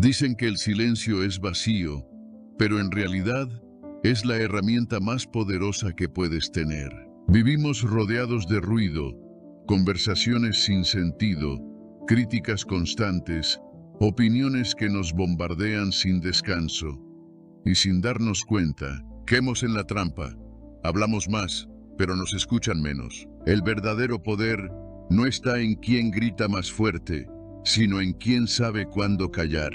Dicen que el silencio es vacío, pero en realidad es la herramienta más poderosa que puedes tener. Vivimos rodeados de ruido, conversaciones sin sentido, críticas constantes, opiniones que nos bombardean sin descanso. Y sin darnos cuenta, caemos en la trampa. Hablamos más, pero nos escuchan menos. El verdadero poder no está en quien grita más fuerte, sino en quien sabe cuándo callar.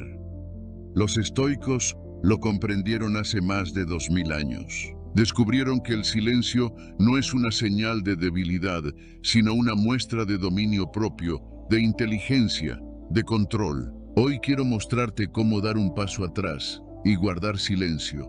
Los estoicos lo comprendieron hace más de 2000 años. Descubrieron que el silencio no es una señal de debilidad, sino una muestra de dominio propio, de inteligencia, de control. Hoy quiero mostrarte cómo dar un paso atrás y guardar silencio.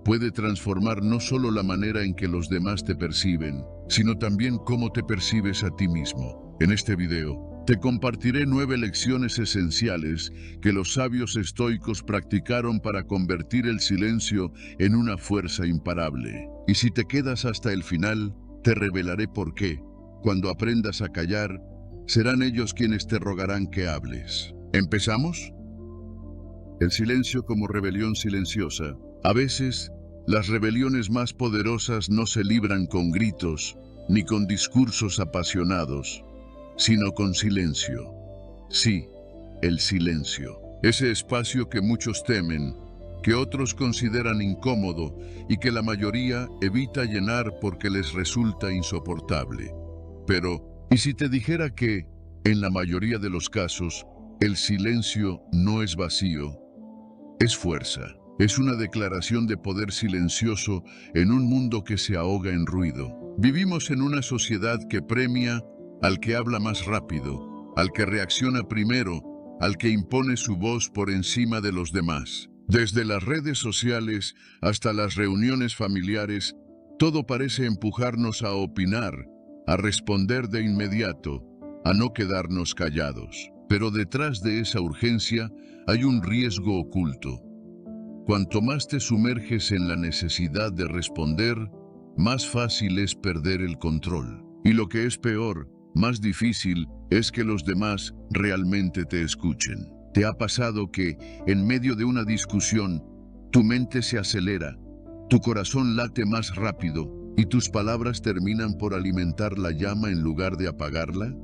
Puede transformar no solo la manera en que los demás te perciben, sino también cómo te percibes a ti mismo. En este video, te compartiré 9 lecciones esenciales que los sabios estoicos practicaron para convertir el silencio en una fuerza imparable. Y si te quedas hasta el final, te revelaré por qué. Cuando aprendas a callar, serán ellos quienes te rogarán que hables. ¿Empezamos? El silencio como rebelión silenciosa. A veces, las rebeliones más poderosas no se libran con gritos, ni con discursos apasionados, sino con silencio. Sí, el silencio. Ese espacio que muchos temen, que otros consideran incómodo y que la mayoría evita llenar porque les resulta insoportable. Pero, ¿y si te dijera que, en la mayoría de los casos, el silencio no es vacío? Es fuerza. Es una declaración de poder silencioso en un mundo que se ahoga en ruido. Vivimos en una sociedad que premia al que habla más rápido, al que reacciona primero, al que impone su voz por encima de los demás. Desde las redes sociales hasta las reuniones familiares, todo parece empujarnos a opinar, a responder de inmediato, a no quedarnos callados. Pero detrás de esa urgencia hay un riesgo oculto. Cuanto más te sumerges en la necesidad de responder, más fácil es perder el control. Y lo que es peor, más difícil es que los demás realmente te escuchen. ¿Te ha pasado que, en medio de una discusión, tu mente se acelera, tu corazón late más rápido y tus palabras terminan por alimentar la llama en lugar de apagarla?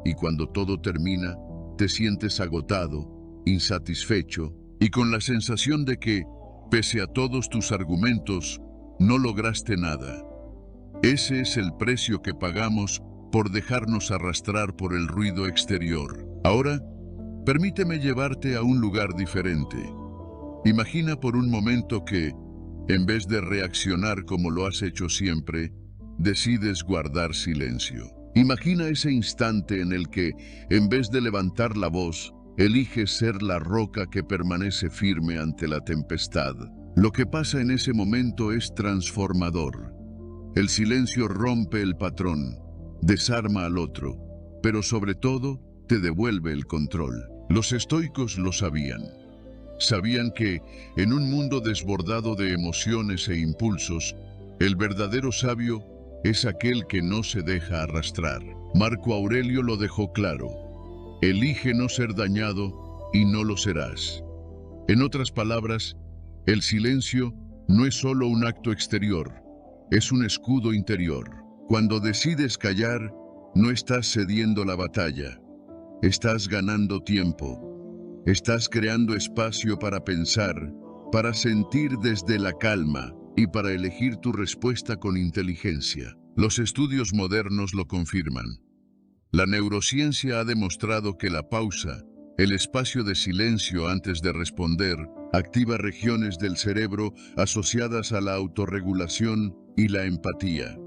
Y cuando todo termina, te sientes agotado, insatisfecho y con la sensación de que, pese a todos tus argumentos, no lograste nada. Ese es el precio que pagamos por dejarnos arrastrar por el ruido exterior. Ahora, permíteme llevarte a un lugar diferente. Imagina por un momento que, en vez de reaccionar como lo has hecho siempre, decides guardar silencio. Imagina ese instante en el que, en vez de levantar la voz, eliges ser la roca que permanece firme ante la tempestad. Lo que pasa en ese momento es transformador. El silencio rompe el patrón, desarma al otro, pero sobre todo te devuelve el control. Los estoicos lo sabían. Sabían que, en un mundo desbordado de emociones e impulsos, el verdadero sabio es aquel que no se deja arrastrar. Marco Aurelio lo dejó claro. Elige no ser dañado y no lo serás. En otras palabras, el silencio no es solo un acto exterior, es un escudo interior. Cuando decides callar, no estás cediendo la batalla, estás ganando tiempo. Estás creando espacio para pensar, para sentir desde la calma y para elegir tu respuesta con inteligencia. Los estudios modernos lo confirman. La neurociencia ha demostrado que la pausa, el espacio de silencio antes de responder, activa regiones del cerebro asociadas a la autorregulación y la empatía.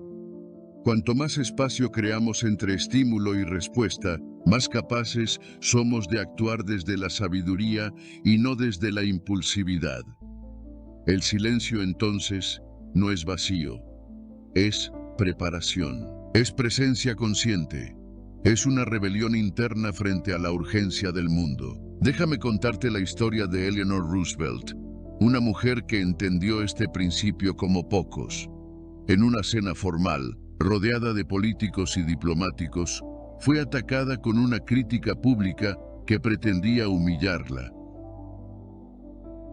Cuanto más espacio creamos entre estímulo y respuesta, más capaces somos de actuar desde la sabiduría y no desde la impulsividad. El silencio entonces no es vacío, es preparación, es presencia consciente, es una rebelión interna frente a la urgencia del mundo. Déjame contarte la historia de Eleanor Roosevelt, una mujer que entendió este principio como pocos. En una cena formal, rodeada de políticos y diplomáticos, fue atacada con una crítica pública que pretendía humillarla.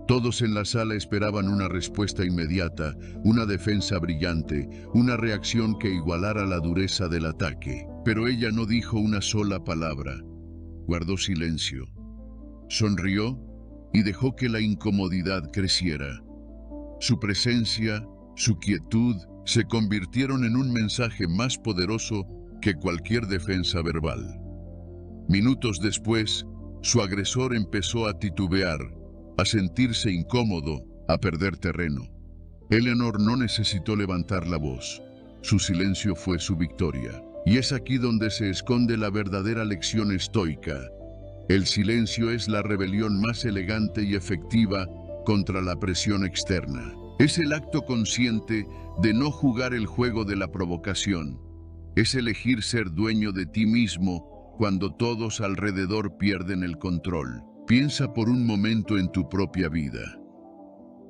Todos en la sala esperaban una respuesta inmediata, una defensa brillante, una reacción que igualara la dureza del ataque. Pero ella no dijo una sola palabra. Guardó silencio. Sonrió y dejó que la incomodidad creciera. Su presencia, su quietud, se convirtieron en un mensaje más poderoso que cualquier defensa verbal. Minutos después, su agresor empezó a titubear, a sentirse incómodo, a perder terreno. Eleanor no necesitó levantar la voz. Su silencio fue su victoria. Y es aquí donde se esconde la verdadera lección estoica. El silencio es la rebelión más elegante y efectiva contra la presión externa. Es el acto consciente de no jugar el juego de la provocación. Es elegir ser dueño de ti mismo cuando todos alrededor pierden el control. Piensa por un momento en tu propia vida.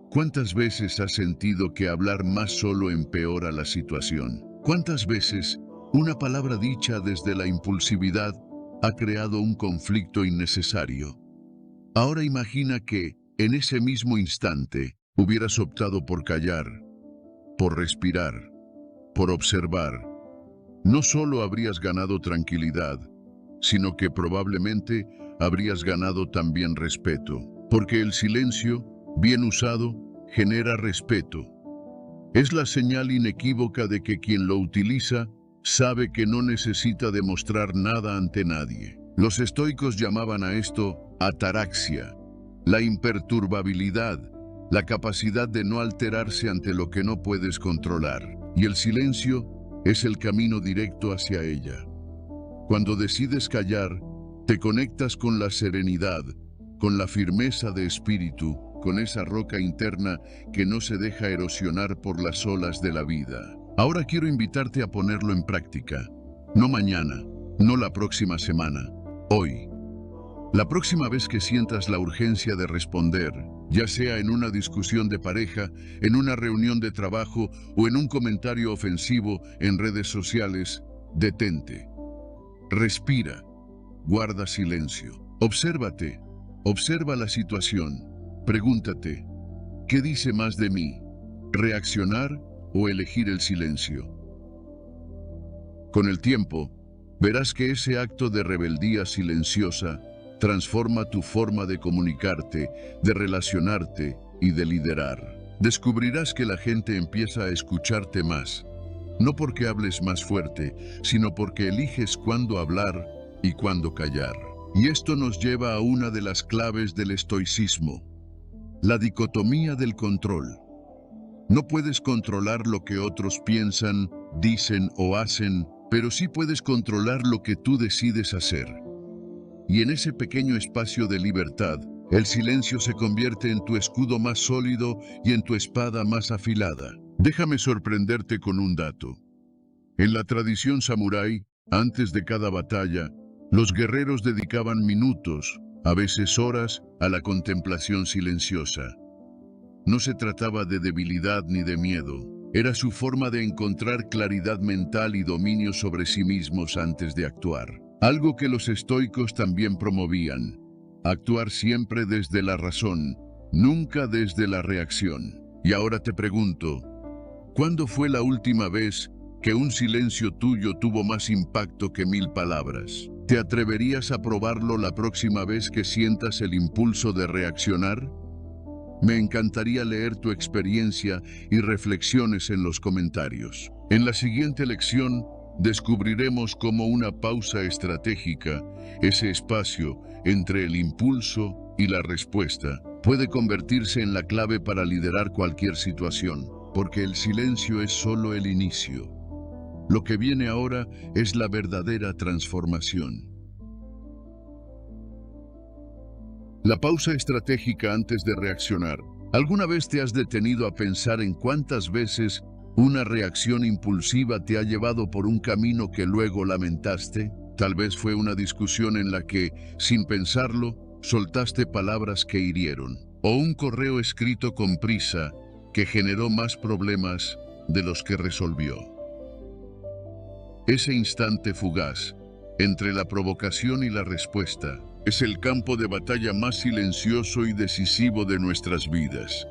¿Cuántas veces has sentido que hablar más solo empeora la situación? ¿Cuántas veces una palabra dicha desde la impulsividad ha creado un conflicto innecesario? Ahora imagina que, en ese mismo instante, hubieras optado por callar, por respirar, por observar. No solo habrías ganado tranquilidad, sino que probablemente habrías ganado también respeto, porque el silencio, bien usado, genera respeto. Es la señal inequívoca de que quien lo utiliza sabe que no necesita demostrar nada ante nadie. Los estoicos llamaban a esto ataraxia, la imperturbabilidad, la capacidad de no alterarse ante lo que no puedes controlar. Y el silencio es el camino directo hacia ella. Cuando decides callar, te conectas con la serenidad, con la firmeza de espíritu, con esa roca interna que no se deja erosionar por las olas de la vida. Ahora quiero invitarte a ponerlo en práctica. No mañana, no la próxima semana, hoy. La próxima vez que sientas la urgencia de responder, ya sea en una discusión de pareja, en una reunión de trabajo o en un comentario ofensivo en redes sociales, detente. Respira. Guarda silencio. Obsérvate. Observa la situación. Pregúntate, ¿qué dice más de mí? ¿Reaccionar o elegir el silencio? Con el tiempo, verás que ese acto de rebeldía silenciosa transforma tu forma de comunicarte, de relacionarte y de liderar. Descubrirás que la gente empieza a escucharte más, no porque hables más fuerte, sino porque eliges cuándo hablar y cuándo callar. Y esto nos lleva a una de las claves del estoicismo, la dicotomía del control. No puedes controlar lo que otros piensan, dicen o hacen, pero sí puedes controlar lo que tú decides hacer. Y en ese pequeño espacio de libertad, el silencio se convierte en tu escudo más sólido y en tu espada más afilada. Déjame sorprenderte con un dato. En la tradición samurái, antes de cada batalla, los guerreros dedicaban minutos, a veces horas, a la contemplación silenciosa. No se trataba de debilidad ni de miedo. Era su forma de encontrar claridad mental y dominio sobre sí mismos antes de actuar. Algo que los estoicos también promovían. Actuar siempre desde la razón, nunca desde la reacción. Y ahora te pregunto, ¿cuándo fue la última vez que un silencio tuyo tuvo más impacto que 1000 palabras? ¿Te atreverías a probarlo la próxima vez que sientas el impulso de reaccionar? Me encantaría leer tu experiencia y reflexiones en los comentarios. En la siguiente lección, descubriremos cómo una pausa estratégica, ese espacio entre el impulso y la respuesta, puede convertirse en la clave para liderar cualquier situación, porque el silencio es solo el inicio. Lo que viene ahora es la verdadera transformación. La pausa estratégica antes de reaccionar. ¿Alguna vez te has detenido a pensar en cuántas veces una reacción impulsiva te ha llevado por un camino que luego lamentaste? Tal vez fue una discusión en la que, sin pensarlo, soltaste palabras que hirieron, o un correo escrito con prisa que generó más problemas de los que resolvió. Ese instante fugaz, entre la provocación y la respuesta, es el campo de batalla más silencioso y decisivo de nuestras vidas.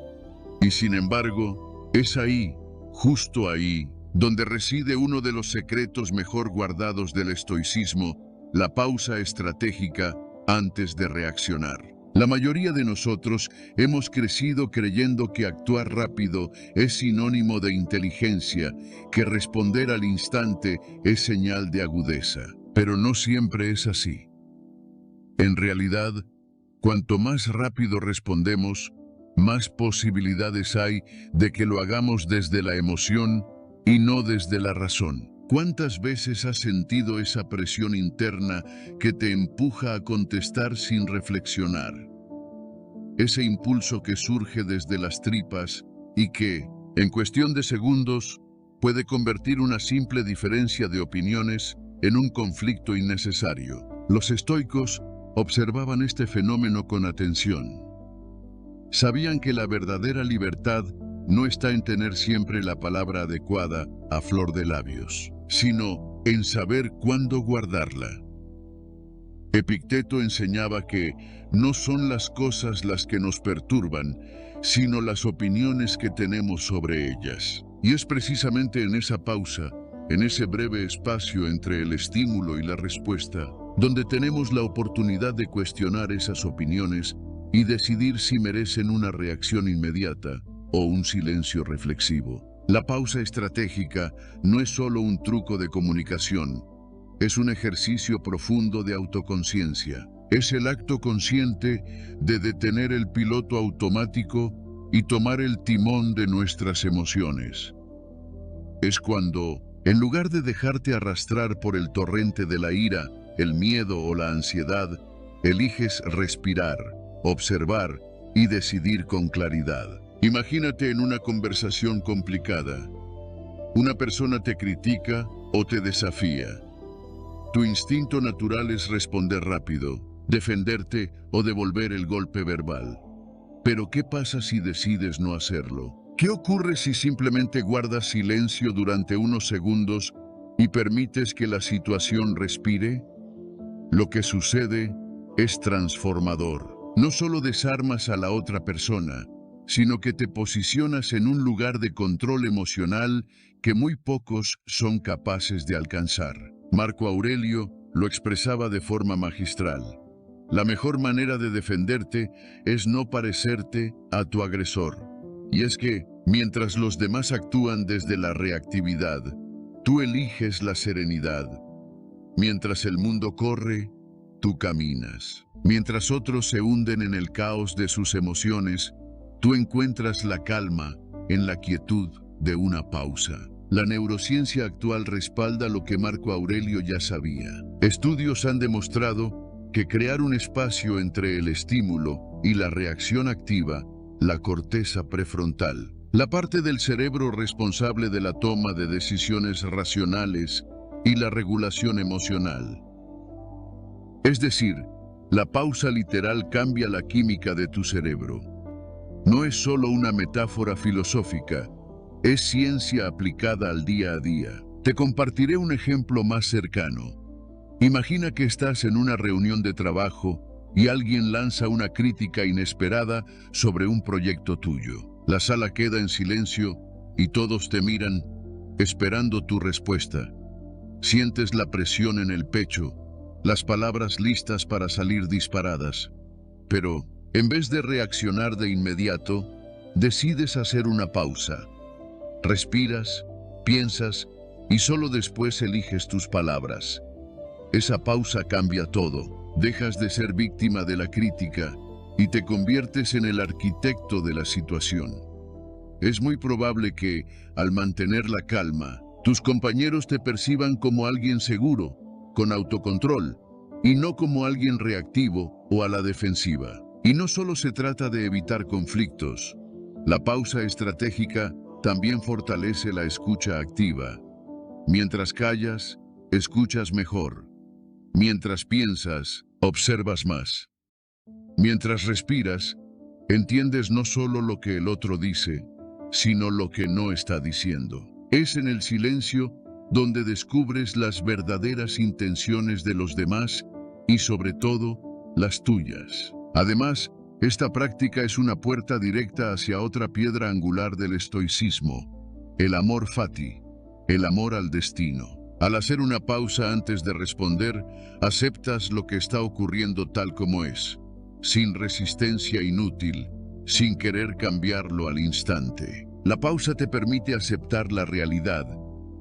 Y sin embargo, es ahí, justo ahí, donde reside uno de los secretos mejor guardados del estoicismo, la pausa estratégica antes de reaccionar. La mayoría de nosotros hemos crecido creyendo que actuar rápido es sinónimo de inteligencia, que responder al instante es señal de agudeza. Pero no siempre es así. En realidad, cuanto más rápido respondemos, más posibilidades hay de que lo hagamos desde la emoción y no desde la razón. ¿Cuántas veces has sentido esa presión interna que te empuja a contestar sin reflexionar? Ese impulso que surge desde las tripas y que, en cuestión de segundos, puede convertir una simple diferencia de opiniones en un conflicto innecesario. Los estoicos observaban este fenómeno con atención. Sabían que la verdadera libertad no está en tener siempre la palabra adecuada a flor de labios, sino en saber cuándo guardarla. Epicteto enseñaba que no son las cosas las que nos perturban, sino las opiniones que tenemos sobre ellas. Y es precisamente en esa pausa, en ese breve espacio entre el estímulo y la respuesta, donde tenemos la oportunidad de cuestionar esas opiniones y decidir si merecen una reacción inmediata o un silencio reflexivo. La pausa estratégica no es solo un truco de comunicación, es un ejercicio profundo de autoconciencia. Es el acto consciente de detener el piloto automático y tomar el timón de nuestras emociones. Es cuando, en lugar de dejarte arrastrar por el torrente de la ira, el miedo o la ansiedad, eliges respirar, observar y decidir con claridad. Imagínate en una conversación complicada. Una persona te critica o te desafía. Tu instinto natural es responder rápido, defenderte o devolver el golpe verbal. Pero ¿qué pasa si decides no hacerlo? ¿Qué ocurre si simplemente guardas silencio durante unos segundos y permites que la situación respire? Lo que sucede es transformador. No solo desarmas a la otra persona, sino que te posicionas en un lugar de control emocional que muy pocos son capaces de alcanzar. Marco Aurelio lo expresaba de forma magistral. La mejor manera de defenderte es no parecerte a tu agresor. Y es que, mientras los demás actúan desde la reactividad, tú eliges la serenidad. Mientras el mundo corre, tú caminas. Mientras otros se hunden en el caos de sus emociones, tú encuentras la calma en la quietud de una pausa. La neurociencia actual respalda lo que Marco Aurelio ya sabía. Estudios han demostrado que crear un espacio entre el estímulo y la reacción activa, la corteza prefrontal, la parte del cerebro responsable de la toma de decisiones racionales y la regulación emocional. Es decir, la pausa literal cambia la química de tu cerebro. No es solo una metáfora filosófica, es ciencia aplicada al día a día. Te compartiré un ejemplo más cercano. Imagina que estás en una reunión de trabajo y alguien lanza una crítica inesperada sobre un proyecto tuyo. La sala queda en silencio y todos te miran, esperando tu respuesta. Sientes la presión en el pecho, las palabras listas para salir disparadas. Pero, en vez de reaccionar de inmediato, decides hacer una pausa. Respiras, piensas y solo después eliges tus palabras. Esa pausa cambia todo. Dejas de ser víctima de la crítica y te conviertes en el arquitecto de la situación. Es muy probable que, al mantener la calma, tus compañeros te perciban como alguien seguro, con autocontrol, y no como alguien reactivo o a la defensiva. Y no solo se trata de evitar conflictos. La pausa estratégica también fortalece la escucha activa. Mientras callas, escuchas mejor. Mientras piensas, observas más. Mientras respiras, entiendes no solo lo que el otro dice, sino lo que no está diciendo. Es en el silencio donde descubres las verdaderas intenciones de los demás y, sobre todo, las tuyas. Además, esta práctica es una puerta directa hacia otra piedra angular del estoicismo, el amor fati, el amor al destino. Al hacer una pausa antes de responder, aceptas lo que está ocurriendo tal como es, sin resistencia inútil, sin querer cambiarlo al instante. La pausa te permite aceptar la realidad,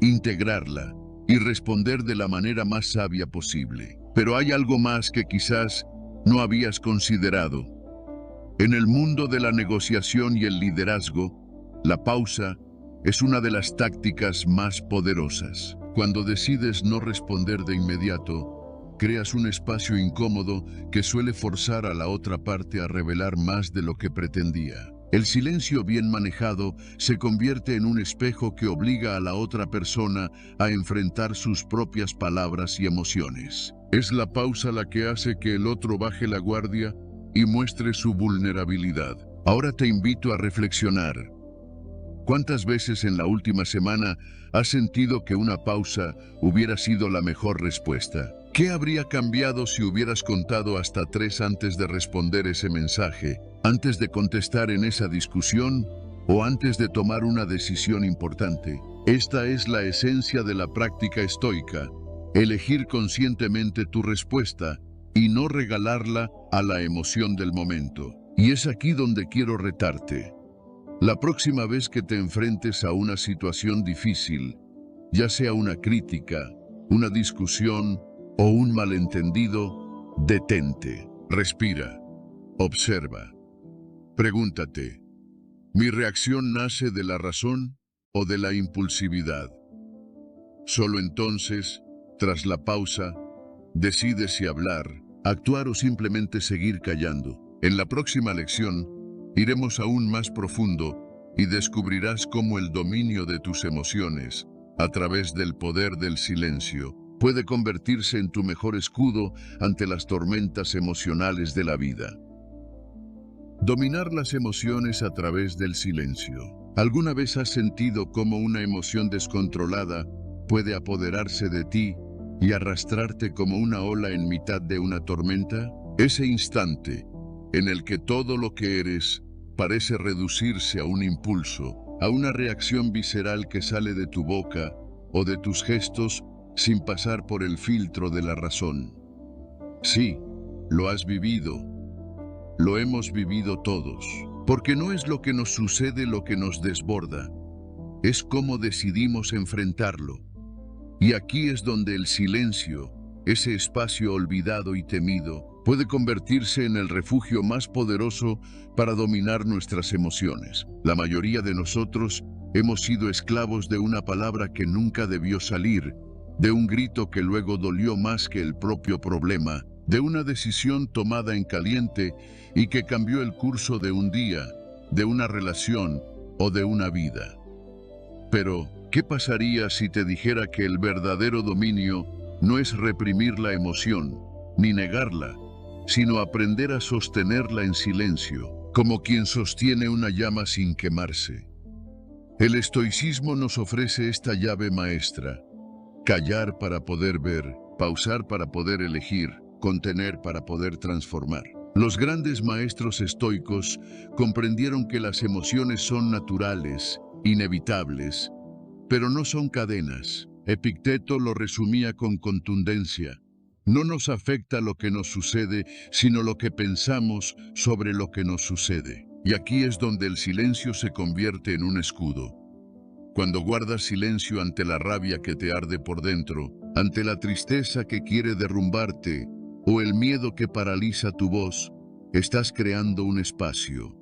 integrarla y responder de la manera más sabia posible. Pero hay algo más que quizás no habías considerado. En el mundo de la negociación y el liderazgo, la pausa es una de las tácticas más poderosas. Cuando decides no responder de inmediato, creas un espacio incómodo que suele forzar a la otra parte a revelar más de lo que pretendía. El silencio bien manejado se convierte en un espejo que obliga a la otra persona a enfrentar sus propias palabras y emociones. Es la pausa la que hace que el otro baje la guardia y muestre su vulnerabilidad. Ahora te invito a reflexionar. ¿Cuántas veces en la última semana has sentido que una pausa hubiera sido la mejor respuesta? ¿Qué habría cambiado si hubieras contado hasta 3 antes de responder ese mensaje, antes de contestar en esa discusión o antes de tomar una decisión importante? Esta es la esencia de la práctica estoica, elegir conscientemente tu respuesta y no regalarla a la emoción del momento. Y es aquí donde quiero retarte. La próxima vez que te enfrentes a una situación difícil, ya sea una crítica, una discusión o un malentendido, detente, respira, observa. Pregúntate, ¿mi reacción nace de la razón o de la impulsividad? Solo entonces, tras la pausa, decides si hablar, actuar o simplemente seguir callando. En la próxima lección, iremos aún más profundo y descubrirás cómo el dominio de tus emociones, a través del poder del silencio, puede convertirse en tu mejor escudo ante las tormentas emocionales de la vida. Dominar las emociones a través del silencio. ¿Alguna vez has sentido cómo una emoción descontrolada puede apoderarse de ti y arrastrarte como una ola en mitad de una tormenta? Ese instante en el que todo lo que eres parece reducirse a un impulso, a una reacción visceral que sale de tu boca o de tus gestos sin pasar por el filtro de la razón. Sí, lo has vivido. Lo hemos vivido todos, porque no es lo que nos sucede lo que nos desborda, es cómo decidimos enfrentarlo. Y aquí es donde el silencio, ese espacio olvidado y temido, puede convertirse en el refugio más poderoso para dominar nuestras emociones. La mayoría de nosotros hemos sido esclavos de una palabra que nunca debió salir, de un grito que luego dolió más que el propio problema, de una decisión tomada en caliente y que cambió el curso de un día, de una relación o de una vida. Pero, ¿qué pasaría si te dijera que el verdadero dominio no es reprimir la emoción, ni negarla, sino aprender a sostenerla en silencio, como quien sostiene una llama sin quemarse? El estoicismo nos ofrece esta llave maestra: callar para poder ver, pausar para poder elegir, contener para poder transformar. Los grandes maestros estoicos comprendieron que las emociones son naturales, inevitables, pero no son cadenas. Epicteto lo resumía con contundencia: no nos afecta lo que nos sucede, sino lo que pensamos sobre lo que nos sucede. Y aquí es donde el silencio se convierte en un escudo. Cuando guardas silencio ante la rabia que te arde por dentro, ante la tristeza que quiere derrumbarte, o el miedo que paraliza tu voz, estás creando un espacio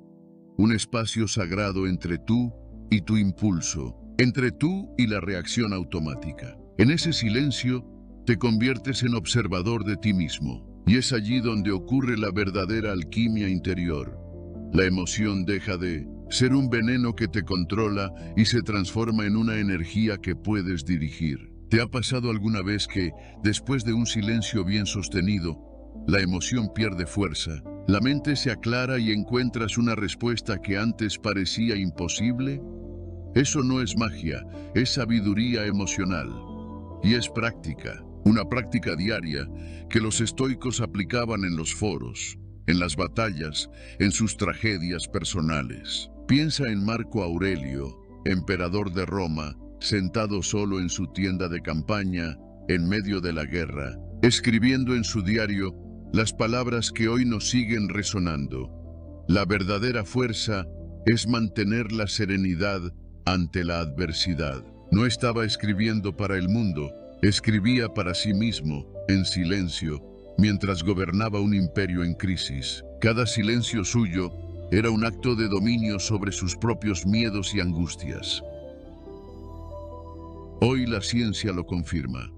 sagrado entre tú y tu impulso, entre tú y la reacción automática. En ese silencio, te conviertes en observador de ti mismo, y es allí donde ocurre la verdadera alquimia interior. La emoción deja de ser un veneno que te controla y se transforma en una energía que puedes dirigir. ¿Te ha pasado alguna vez que, después de un silencio bien sostenido, la emoción pierde fuerza, la mente se aclara y encuentras una respuesta que antes parecía imposible? Eso no es magia, es sabiduría emocional. Y es práctica. una práctica diaria que los estoicos aplicaban en los foros, en las batallas, en sus tragedias personales. Piensa en Marco Aurelio, emperador de Roma, sentado solo en su tienda de campaña, en medio de la guerra, escribiendo en su diario las palabras que hoy nos siguen resonando. La verdadera fuerza es mantener la serenidad ante la adversidad. No estaba escribiendo para el mundo, escribía para sí mismo, en silencio, mientras gobernaba un imperio en crisis. Cada silencio suyo era un acto de dominio sobre sus propios miedos y angustias. Hoy la ciencia lo confirma.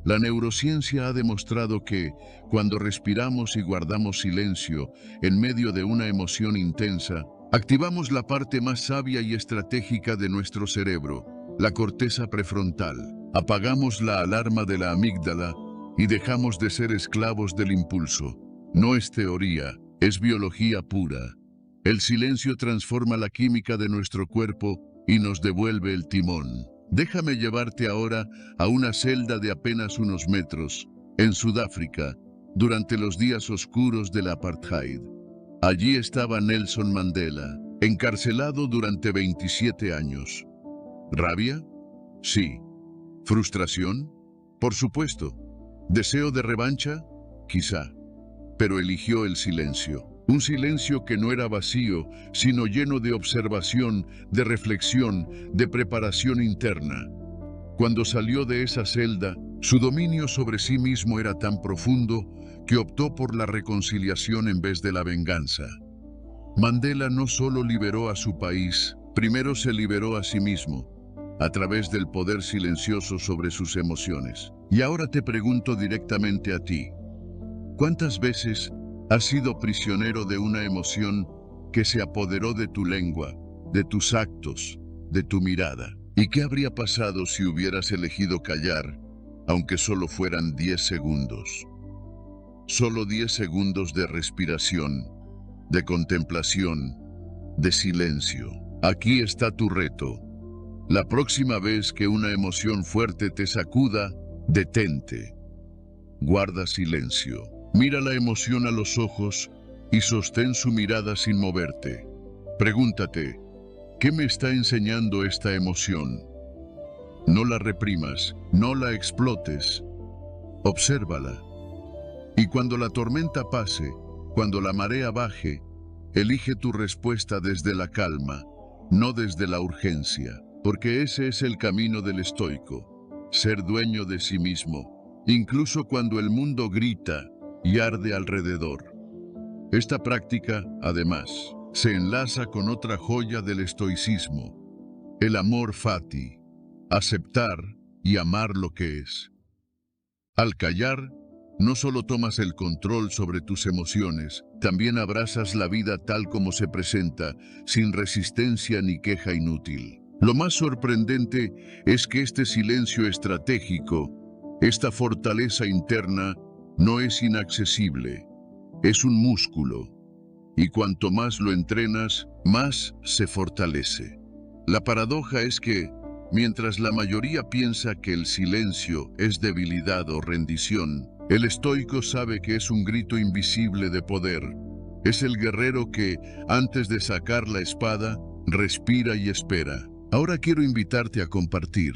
La neurociencia ha demostrado que, cuando respiramos y guardamos silencio en medio de una emoción intensa, activamos la parte más sabia y estratégica de nuestro cerebro, la corteza prefrontal. Apagamos la alarma de la amígdala y dejamos de ser esclavos del impulso. No es teoría, es biología pura. El silencio transforma la química de nuestro cuerpo y nos devuelve el timón. Déjame llevarte ahora a una celda de apenas unos metros, en Sudáfrica, durante los días oscuros del apartheid. Allí estaba Nelson Mandela, encarcelado durante 27 años. ¿Rabia? Sí. ¿Frustración? Por supuesto. ¿Deseo de revancha? Quizá. Pero eligió el silencio. Un silencio que no era vacío, sino lleno de observación, de reflexión, de preparación interna. Cuando salió de esa celda, su dominio sobre sí mismo era tan profundo que optó por la reconciliación en vez de la venganza. Mandela no solo liberó a su país, primero se liberó a sí mismo, a través del poder silencioso sobre sus emociones. Y ahora te pregunto directamente a ti, ¿cuántas veces has sido prisionero de una emoción que se apoderó de tu lengua, de tus actos, de tu mirada? ¿Y qué habría pasado si hubieras elegido callar, aunque solo fueran 10 segundos? Solo 10 segundos de respiración, de contemplación, de silencio. Aquí está tu reto. La próxima vez que una emoción fuerte te sacuda, detente. Guarda silencio. Mira la emoción a los ojos y sostén su mirada sin moverte. Pregúntate, ¿qué me está enseñando esta emoción? No la reprimas, no la explotes. Obsérvala. Y cuando la tormenta pase, cuando la marea baje, elige tu respuesta desde la calma, no desde la urgencia, porque ese es el camino del estoico, ser dueño de sí mismo, incluso cuando el mundo grita y arde alrededor. Esta práctica, además, se enlaza con otra joya del estoicismo, el amor fati, aceptar y amar lo que es. Al callar, no solo tomas el control sobre tus emociones, también abrazas la vida tal como se presenta, sin resistencia ni queja inútil. Lo más sorprendente es que este silencio estratégico, esta fortaleza interna, no es inaccesible, es un músculo, y cuanto más lo entrenas, más se fortalece. La paradoja es que, mientras la mayoría piensa que el silencio es debilidad o rendición, el estoico sabe que es un grito invisible de poder. Es el guerrero que, antes de sacar la espada, respira y espera. Ahora quiero invitarte a compartir.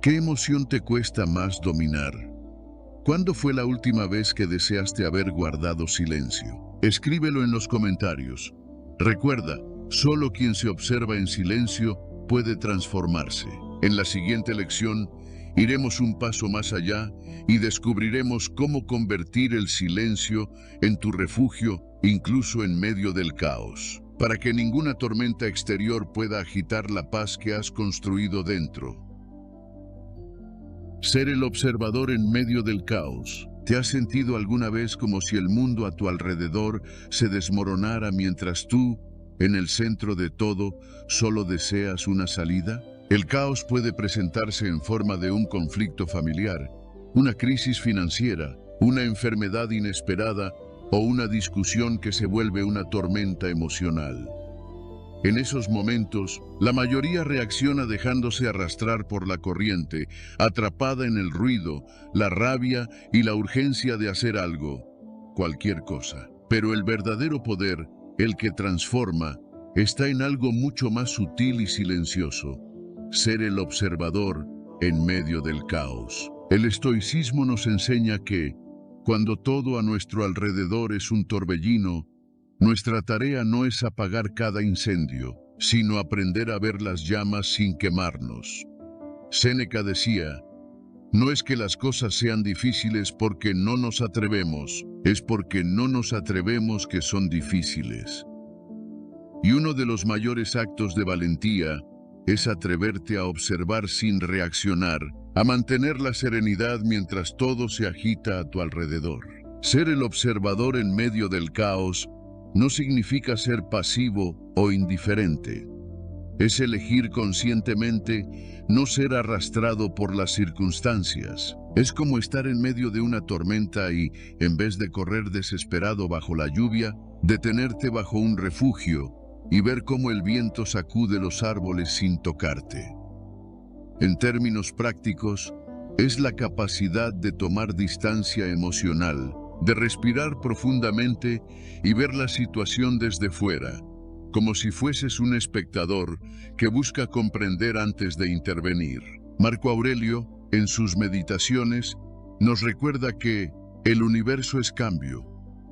¿Qué emoción te cuesta más dominar? ¿Cuándo fue la última vez que deseaste haber guardado silencio? Escríbelo en los comentarios. Recuerda, solo quien se observa en silencio puede transformarse. En la siguiente lección, iremos un paso más allá y descubriremos cómo convertir el silencio en tu refugio, incluso en medio del caos, para que ninguna tormenta exterior pueda agitar la paz que has construido dentro. Ser el observador en medio del caos. ¿Te has sentido alguna vez como si el mundo a tu alrededor se desmoronara mientras tú, en el centro de todo, solo deseas una salida? El caos puede presentarse en forma de un conflicto familiar, una crisis financiera, una enfermedad inesperada o una discusión que se vuelve una tormenta emocional. En esos momentos, la mayoría reacciona dejándose arrastrar por la corriente, atrapada en el ruido, la rabia y la urgencia de hacer algo, cualquier cosa. Pero el verdadero poder, el que transforma, está en algo mucho más sutil y silencioso: ser el observador en medio del caos. El estoicismo nos enseña que, cuando todo a nuestro alrededor es un torbellino, nuestra tarea no es apagar cada incendio, sino aprender a ver las llamas sin quemarnos. Séneca decía: no es que las cosas sean difíciles porque no nos atrevemos, es porque no nos atrevemos que son difíciles. Y uno de los mayores actos de valentía es atreverte a observar sin reaccionar, a mantener la serenidad mientras todo se agita a tu alrededor. Ser el observador en medio del caos no significa ser pasivo o indiferente. Es elegir conscientemente no ser arrastrado por las circunstancias. Es como estar en medio de una tormenta y, en vez de correr desesperado bajo la lluvia, detenerte bajo un refugio y ver cómo el viento sacude los árboles sin tocarte. En términos prácticos, es la capacidad de tomar distancia emocional, de respirar profundamente y ver la situación desde fuera, como si fueses un espectador que busca comprender antes de intervenir. Marco Aurelio, en sus Meditaciones, nos recuerda que el universo es cambio,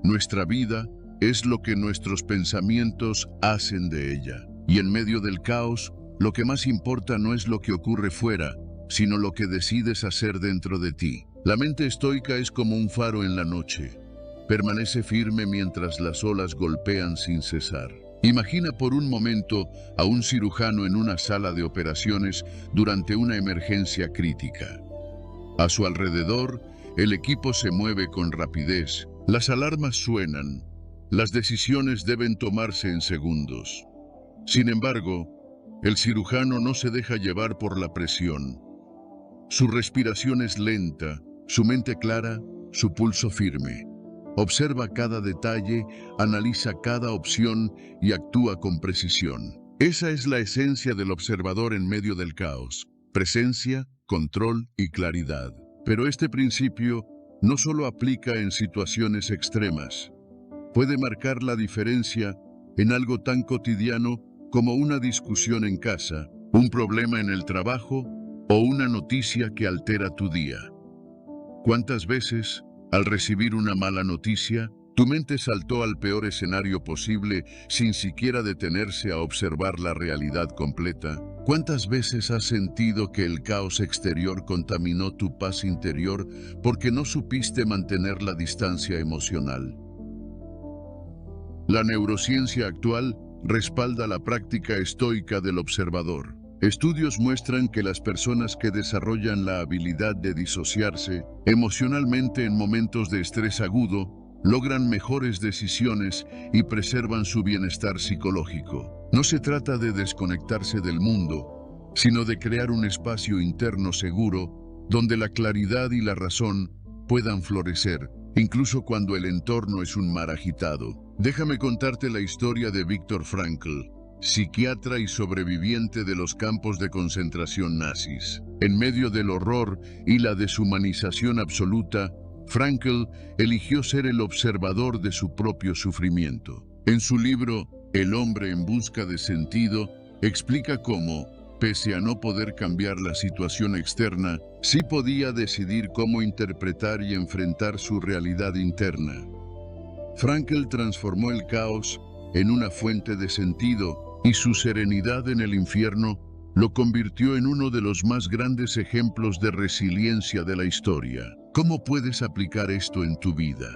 nuestra vida es lo que nuestros pensamientos hacen de ella. Y en medio del caos, lo que más importa no es lo que ocurre fuera, sino lo que decides hacer dentro de ti. La mente estoica es como un faro en la noche. Permanece firme mientras las olas golpean sin cesar. Imagina por un momento a un cirujano en una sala de operaciones durante una emergencia crítica. A su alrededor, el equipo se mueve con rapidez, las alarmas suenan, las decisiones deben tomarse en segundos. Sin embargo, el cirujano no se deja llevar por la presión. Su respiración es lenta, su mente clara, su pulso firme. Observa cada detalle, analiza cada opción y actúa con precisión. Esa es la esencia del observador en medio del caos: presencia, control y claridad. Pero este principio no solo aplica en situaciones extremas. Puede marcar la diferencia en algo tan cotidiano como una discusión en casa, un problema en el trabajo o una noticia que altera tu día. ¿Cuántas veces, al recibir una mala noticia, tu mente saltó al peor escenario posible sin siquiera detenerse a observar la realidad completa? ¿Cuántas veces has sentido que el caos exterior contaminó tu paz interior porque no supiste mantener la distancia emocional? La neurociencia actual respalda la práctica estoica del observador. Estudios muestran que las personas que desarrollan la habilidad de disociarse emocionalmente en momentos de estrés agudo logran mejores decisiones y preservan su bienestar psicológico. No se trata de desconectarse del mundo, sino de crear un espacio interno seguro donde la claridad y la razón puedan florecer, incluso cuando el entorno es un mar agitado. Déjame contarte la historia de Viktor Frankl, psiquiatra y sobreviviente de los campos de concentración nazis. En medio del horror y la deshumanización absoluta, Frankl eligió ser el observador de su propio sufrimiento. En su libro El hombre en busca de sentido, explica cómo, pese a no poder cambiar la situación externa, sí podía decidir cómo interpretar y enfrentar su realidad interna. Frankl transformó el caos en una fuente de sentido y su serenidad en el infierno lo convirtió en uno de los más grandes ejemplos de resiliencia de la historia. ¿Cómo puedes aplicar esto en tu vida?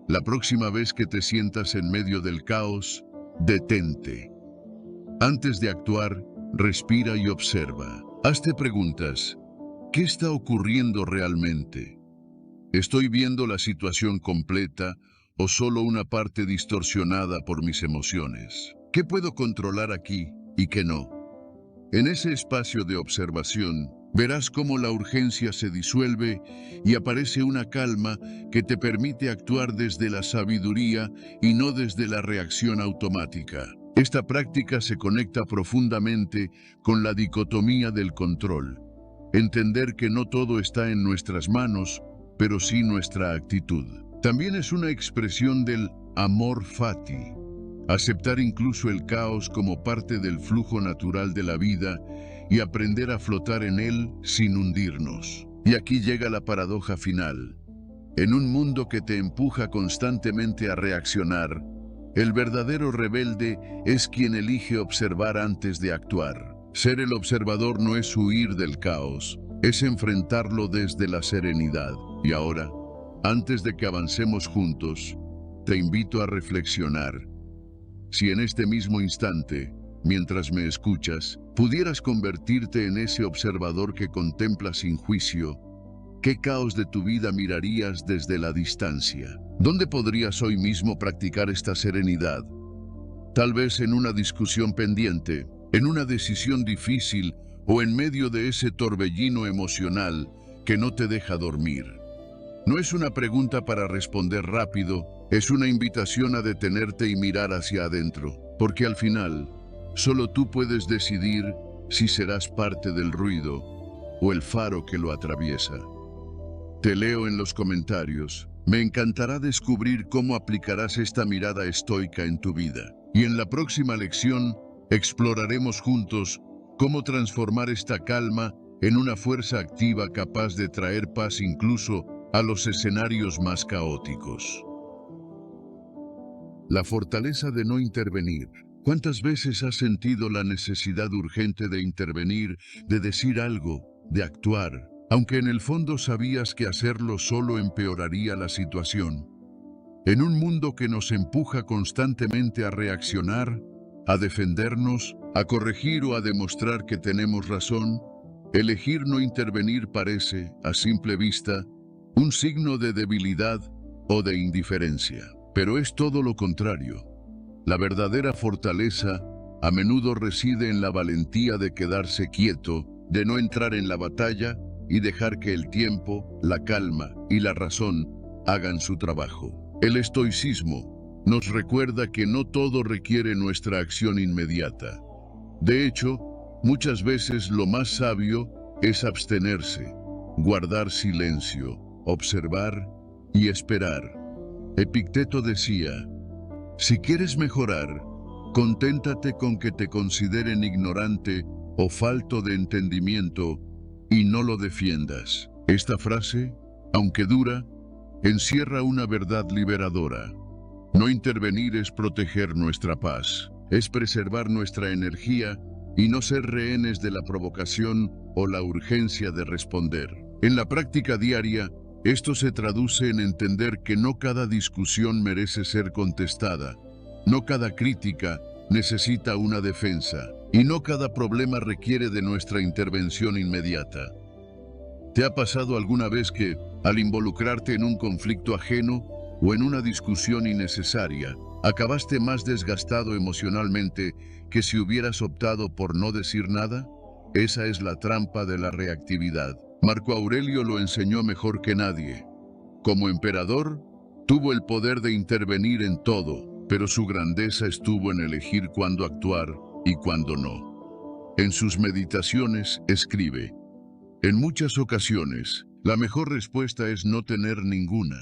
La próxima vez que te sientas en medio del caos, detente. Antes de actuar, respira y observa. Hazte preguntas: ¿qué está ocurriendo realmente? ¿Estoy viendo la situación completa o solo una parte distorsionada por mis emociones? ¿Qué puedo controlar aquí y qué no? En ese espacio de observación, verás cómo la urgencia se disuelve y aparece una calma que te permite actuar desde la sabiduría y no desde la reacción automática. Esta práctica se conecta profundamente con la dicotomía del control. Entender que no todo está en nuestras manos, pero sí nuestra actitud. También es una expresión del amor fati. Aceptar incluso el caos como parte del flujo natural de la vida y aprender a flotar en él sin hundirnos. Y aquí llega la paradoja final. En un mundo que te empuja constantemente a reaccionar, el verdadero rebelde es quien elige observar antes de actuar. Ser el observador no es huir del caos, es enfrentarlo desde la serenidad. Y ahora, antes de que avancemos juntos, te invito a reflexionar. Si en este mismo instante, mientras me escuchas, pudieras convertirte en ese observador que contempla sin juicio, ¿qué caos de tu vida mirarías desde la distancia? ¿Dónde podrías hoy mismo practicar esta serenidad? Tal vez en una discusión pendiente, en una decisión difícil o en medio de ese torbellino emocional que no te deja dormir. No es una pregunta para responder rápido, es una invitación a detenerte y mirar hacia adentro, porque al final, solo tú puedes decidir si serás parte del ruido o el faro que lo atraviesa. Te leo en los comentarios. Me encantará descubrir cómo aplicarás esta mirada estoica en tu vida. Y en la próxima lección, exploraremos juntos cómo transformar esta calma en una fuerza activa capaz de traer paz incluso a los escenarios más caóticos. La fortaleza de no intervenir. ¿Cuántas veces has sentido la necesidad urgente de intervenir, de decir algo, de actuar, aunque en el fondo sabías que hacerlo solo empeoraría la situación? En un mundo que nos empuja constantemente a reaccionar, a defendernos, a corregir o a demostrar que tenemos razón, elegir no intervenir parece, a simple vista, un signo de debilidad o de indiferencia. Pero es todo lo contrario. La verdadera fortaleza a menudo reside en la valentía de quedarse quieto, de no entrar en la batalla y dejar que el tiempo, la calma y la razón hagan su trabajo. El estoicismo nos recuerda que no todo requiere nuestra acción inmediata. De hecho, muchas veces lo más sabio es abstenerse, guardar silencio, observar y esperar. Epicteto decía: si quieres mejorar, conténtate con que te consideren ignorante o falto de entendimiento y no lo defiendas. Esta frase, aunque dura, encierra una verdad liberadora. No intervenir es proteger nuestra paz, es preservar nuestra energía y no ser rehenes de la provocación o la urgencia de responder. En la práctica diaria, esto se traduce en entender que no cada discusión merece ser contestada, no cada crítica necesita una defensa, y no cada problema requiere de nuestra intervención inmediata. ¿Te ha pasado alguna vez que, al involucrarte en un conflicto ajeno o en una discusión innecesaria, acabaste más desgastado emocionalmente que si hubieras optado por no decir nada? Esa es la trampa de la reactividad. Marco Aurelio lo enseñó mejor que nadie. Como emperador, tuvo el poder de intervenir en todo, pero su grandeza estuvo en elegir cuándo actuar y cuándo no. En sus meditaciones escribe: en muchas ocasiones, la mejor respuesta es no tener ninguna.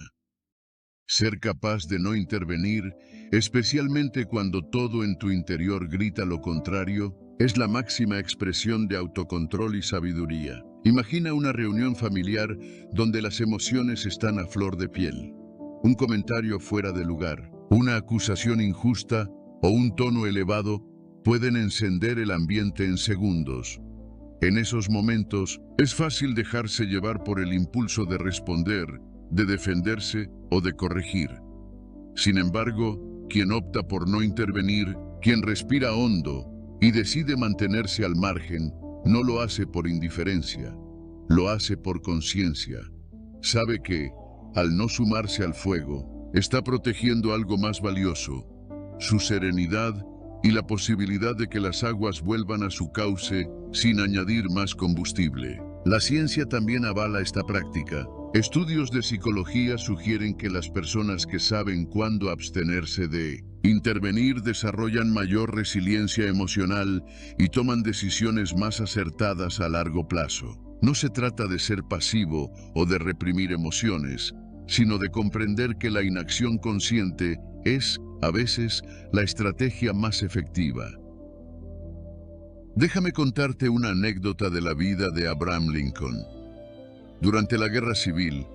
Ser capaz de no intervenir, especialmente cuando todo en tu interior grita lo contrario, es la máxima expresión de autocontrol y sabiduría. Imagina una reunión familiar donde las emociones están a flor de piel. Un comentario fuera de lugar, una acusación injusta o un tono elevado pueden encender el ambiente en segundos. En esos momentos, es fácil dejarse llevar por el impulso de responder, de defenderse o de corregir. Sin embargo, quien opta por no intervenir, quien respira hondo y decide mantenerse al margen, no lo hace por indiferencia, lo hace por conciencia. Sabe que, al no sumarse al fuego, está protegiendo algo más valioso, su serenidad y la posibilidad de que las aguas vuelvan a su cauce sin añadir más combustible. La ciencia también avala esta práctica. Estudios de psicología sugieren que las personas que saben cuándo abstenerse de Intervenir desarrollan mayor resiliencia emocional y toman decisiones más acertadas a largo plazo. No se trata de ser pasivo o de reprimir emociones, sino de comprender que la inacción consciente es, a veces, la estrategia más efectiva. Déjame contarte una anécdota de la vida de Abraham Lincoln. Durante la Guerra Civil,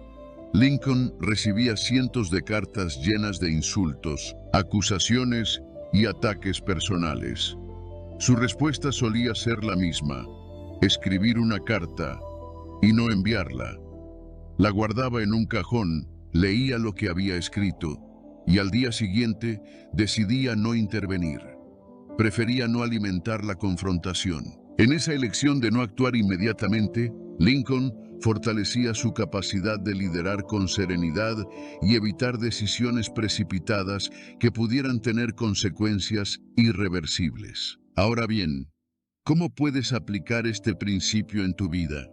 Lincoln recibía cientos de cartas llenas de insultos, acusaciones y ataques personales. Su respuesta solía ser la misma: escribir una carta y no enviarla. La guardaba en un cajón, leía lo que había escrito y al día siguiente decidía no intervenir. Prefería no alimentar la confrontación. En esa elección de no actuar inmediatamente, Lincoln fortalecía su capacidad de liderar con serenidad y evitar decisiones precipitadas que pudieran tener consecuencias irreversibles. Ahora bien, ¿cómo puedes aplicar este principio en tu vida?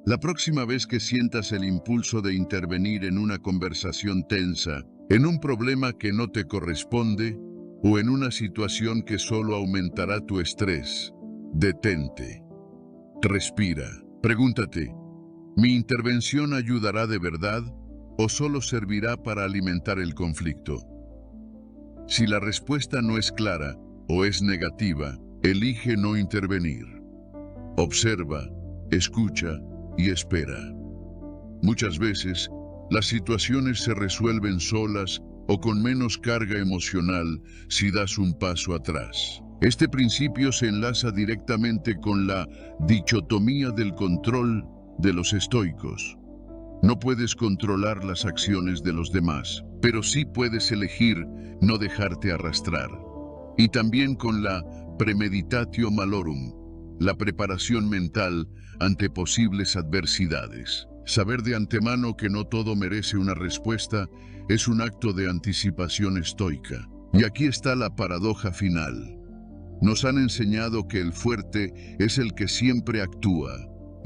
La próxima vez que sientas el impulso de intervenir en una conversación tensa, en un problema que no te corresponde o en una situación que solo aumentará tu estrés, detente. Respira. Pregúntate: ¿mi intervención ayudará de verdad o solo servirá para alimentar el conflicto? Si la respuesta no es clara o es negativa, elige no intervenir. Observa, escucha y espera. Muchas veces, las situaciones se resuelven solas o con menos carga emocional si das un paso atrás. Este principio se enlaza directamente con la dicotomía del control de los estoicos. No puedes controlar las acciones de los demás, pero sí puedes elegir no dejarte arrastrar. Y también con la premeditatio malorum, la preparación mental ante posibles adversidades. Saber de antemano que no todo merece una respuesta es un acto de anticipación estoica. Y aquí está la paradoja final. Nos han enseñado que el fuerte es el que siempre actúa,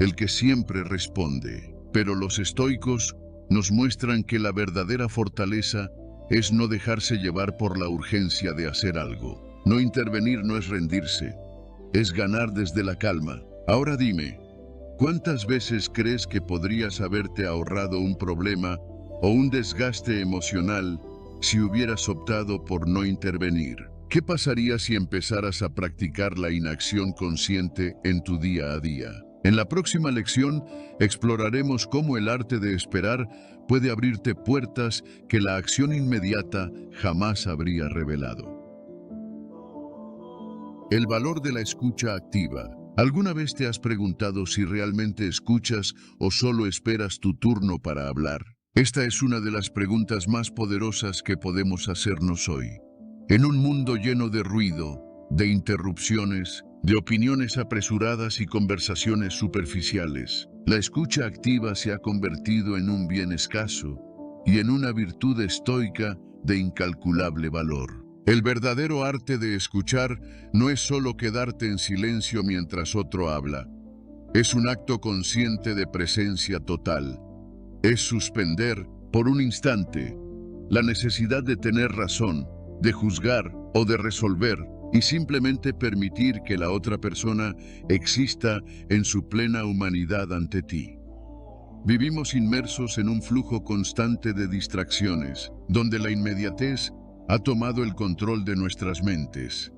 el que siempre responde. Pero los estoicos nos muestran que la verdadera fortaleza es no dejarse llevar por la urgencia de hacer algo. No intervenir no es rendirse, es ganar desde la calma. Ahora dime, ¿cuántas veces crees que podrías haberte ahorrado un problema o un desgaste emocional si hubieras optado por no intervenir? ¿Qué pasaría si empezaras a practicar la inacción consciente en tu día a día? En la próxima lección exploraremos cómo el arte de esperar puede abrirte puertas que la acción inmediata jamás habría revelado. El valor de la escucha activa. ¿Alguna vez te has preguntado si realmente escuchas o solo esperas tu turno para hablar? Esta es una de las preguntas más poderosas que podemos hacernos hoy. En un mundo lleno de ruido, de interrupciones, de opiniones apresuradas y conversaciones superficiales, la escucha activa se ha convertido en un bien escaso y en una virtud estoica de incalculable valor. El verdadero arte de escuchar no es solo quedarte en silencio mientras otro habla. Es un acto consciente de presencia total. Es suspender, por un instante, la necesidad de tener razón, de juzgar o de resolver, y simplemente permitir que la otra persona exista en su plena humanidad ante ti. Vivimos inmersos en un flujo constante de distracciones, donde la inmediatez ha tomado el control de nuestras mentes.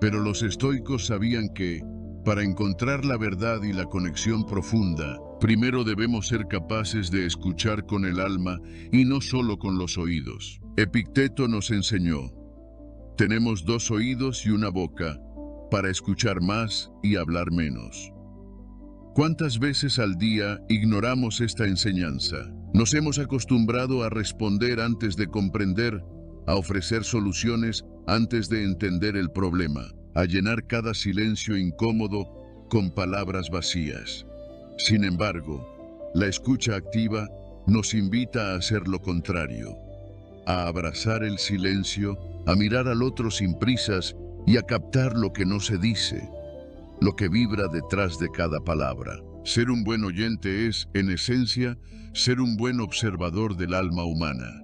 Pero los estoicos sabían que, para encontrar la verdad y la conexión profunda, primero debemos ser capaces de escuchar con el alma y no solo con los oídos. Epicteto nos enseñó: tenemos 2 oídos y una boca, para escuchar más y hablar menos. ¿Cuántas veces al día ignoramos esta enseñanza? Nos hemos acostumbrado a responder antes de comprender, a ofrecer soluciones antes de entender el problema, a llenar cada silencio incómodo con palabras vacías. Sin embargo, la escucha activa nos invita a hacer lo contrario, a abrazar el silencio, a mirar al otro sin prisas y a captar lo que no se dice, lo que vibra detrás de cada palabra. Ser un buen oyente es, en esencia, ser un buen observador del alma humana.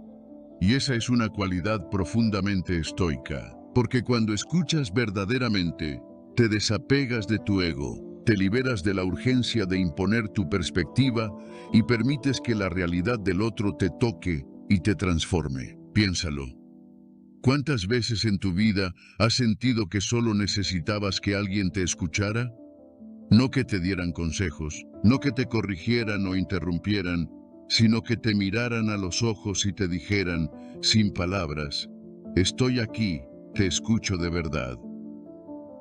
Y esa es una cualidad profundamente estoica, porque cuando escuchas verdaderamente, te desapegas de tu ego, te liberas de la urgencia de imponer tu perspectiva y permites que la realidad del otro te toque y te transforme. Piénsalo. ¿Cuántas veces en tu vida has sentido que solo necesitabas que alguien te escuchara? No que te dieran consejos, no que te corrigieran o interrumpieran, sino que te miraran a los ojos y te dijeran, sin palabras, estoy aquí, te escucho de verdad.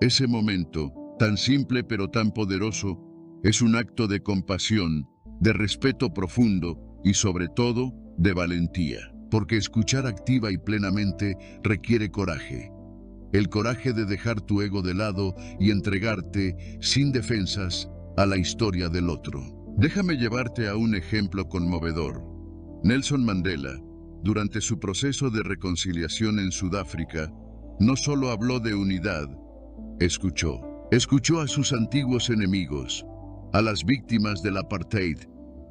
Ese momento, tan simple pero tan poderoso, es un acto de compasión, de respeto profundo y sobre todo, de valentía. Porque escuchar activa y plenamente requiere coraje. El coraje de dejar tu ego de lado y entregarte, sin defensas, a la historia del otro. Déjame llevarte a un ejemplo conmovedor. Nelson Mandela, durante su proceso de reconciliación en Sudáfrica, no solo habló de unidad, escuchó. Escuchó a sus antiguos enemigos, a las víctimas del apartheid,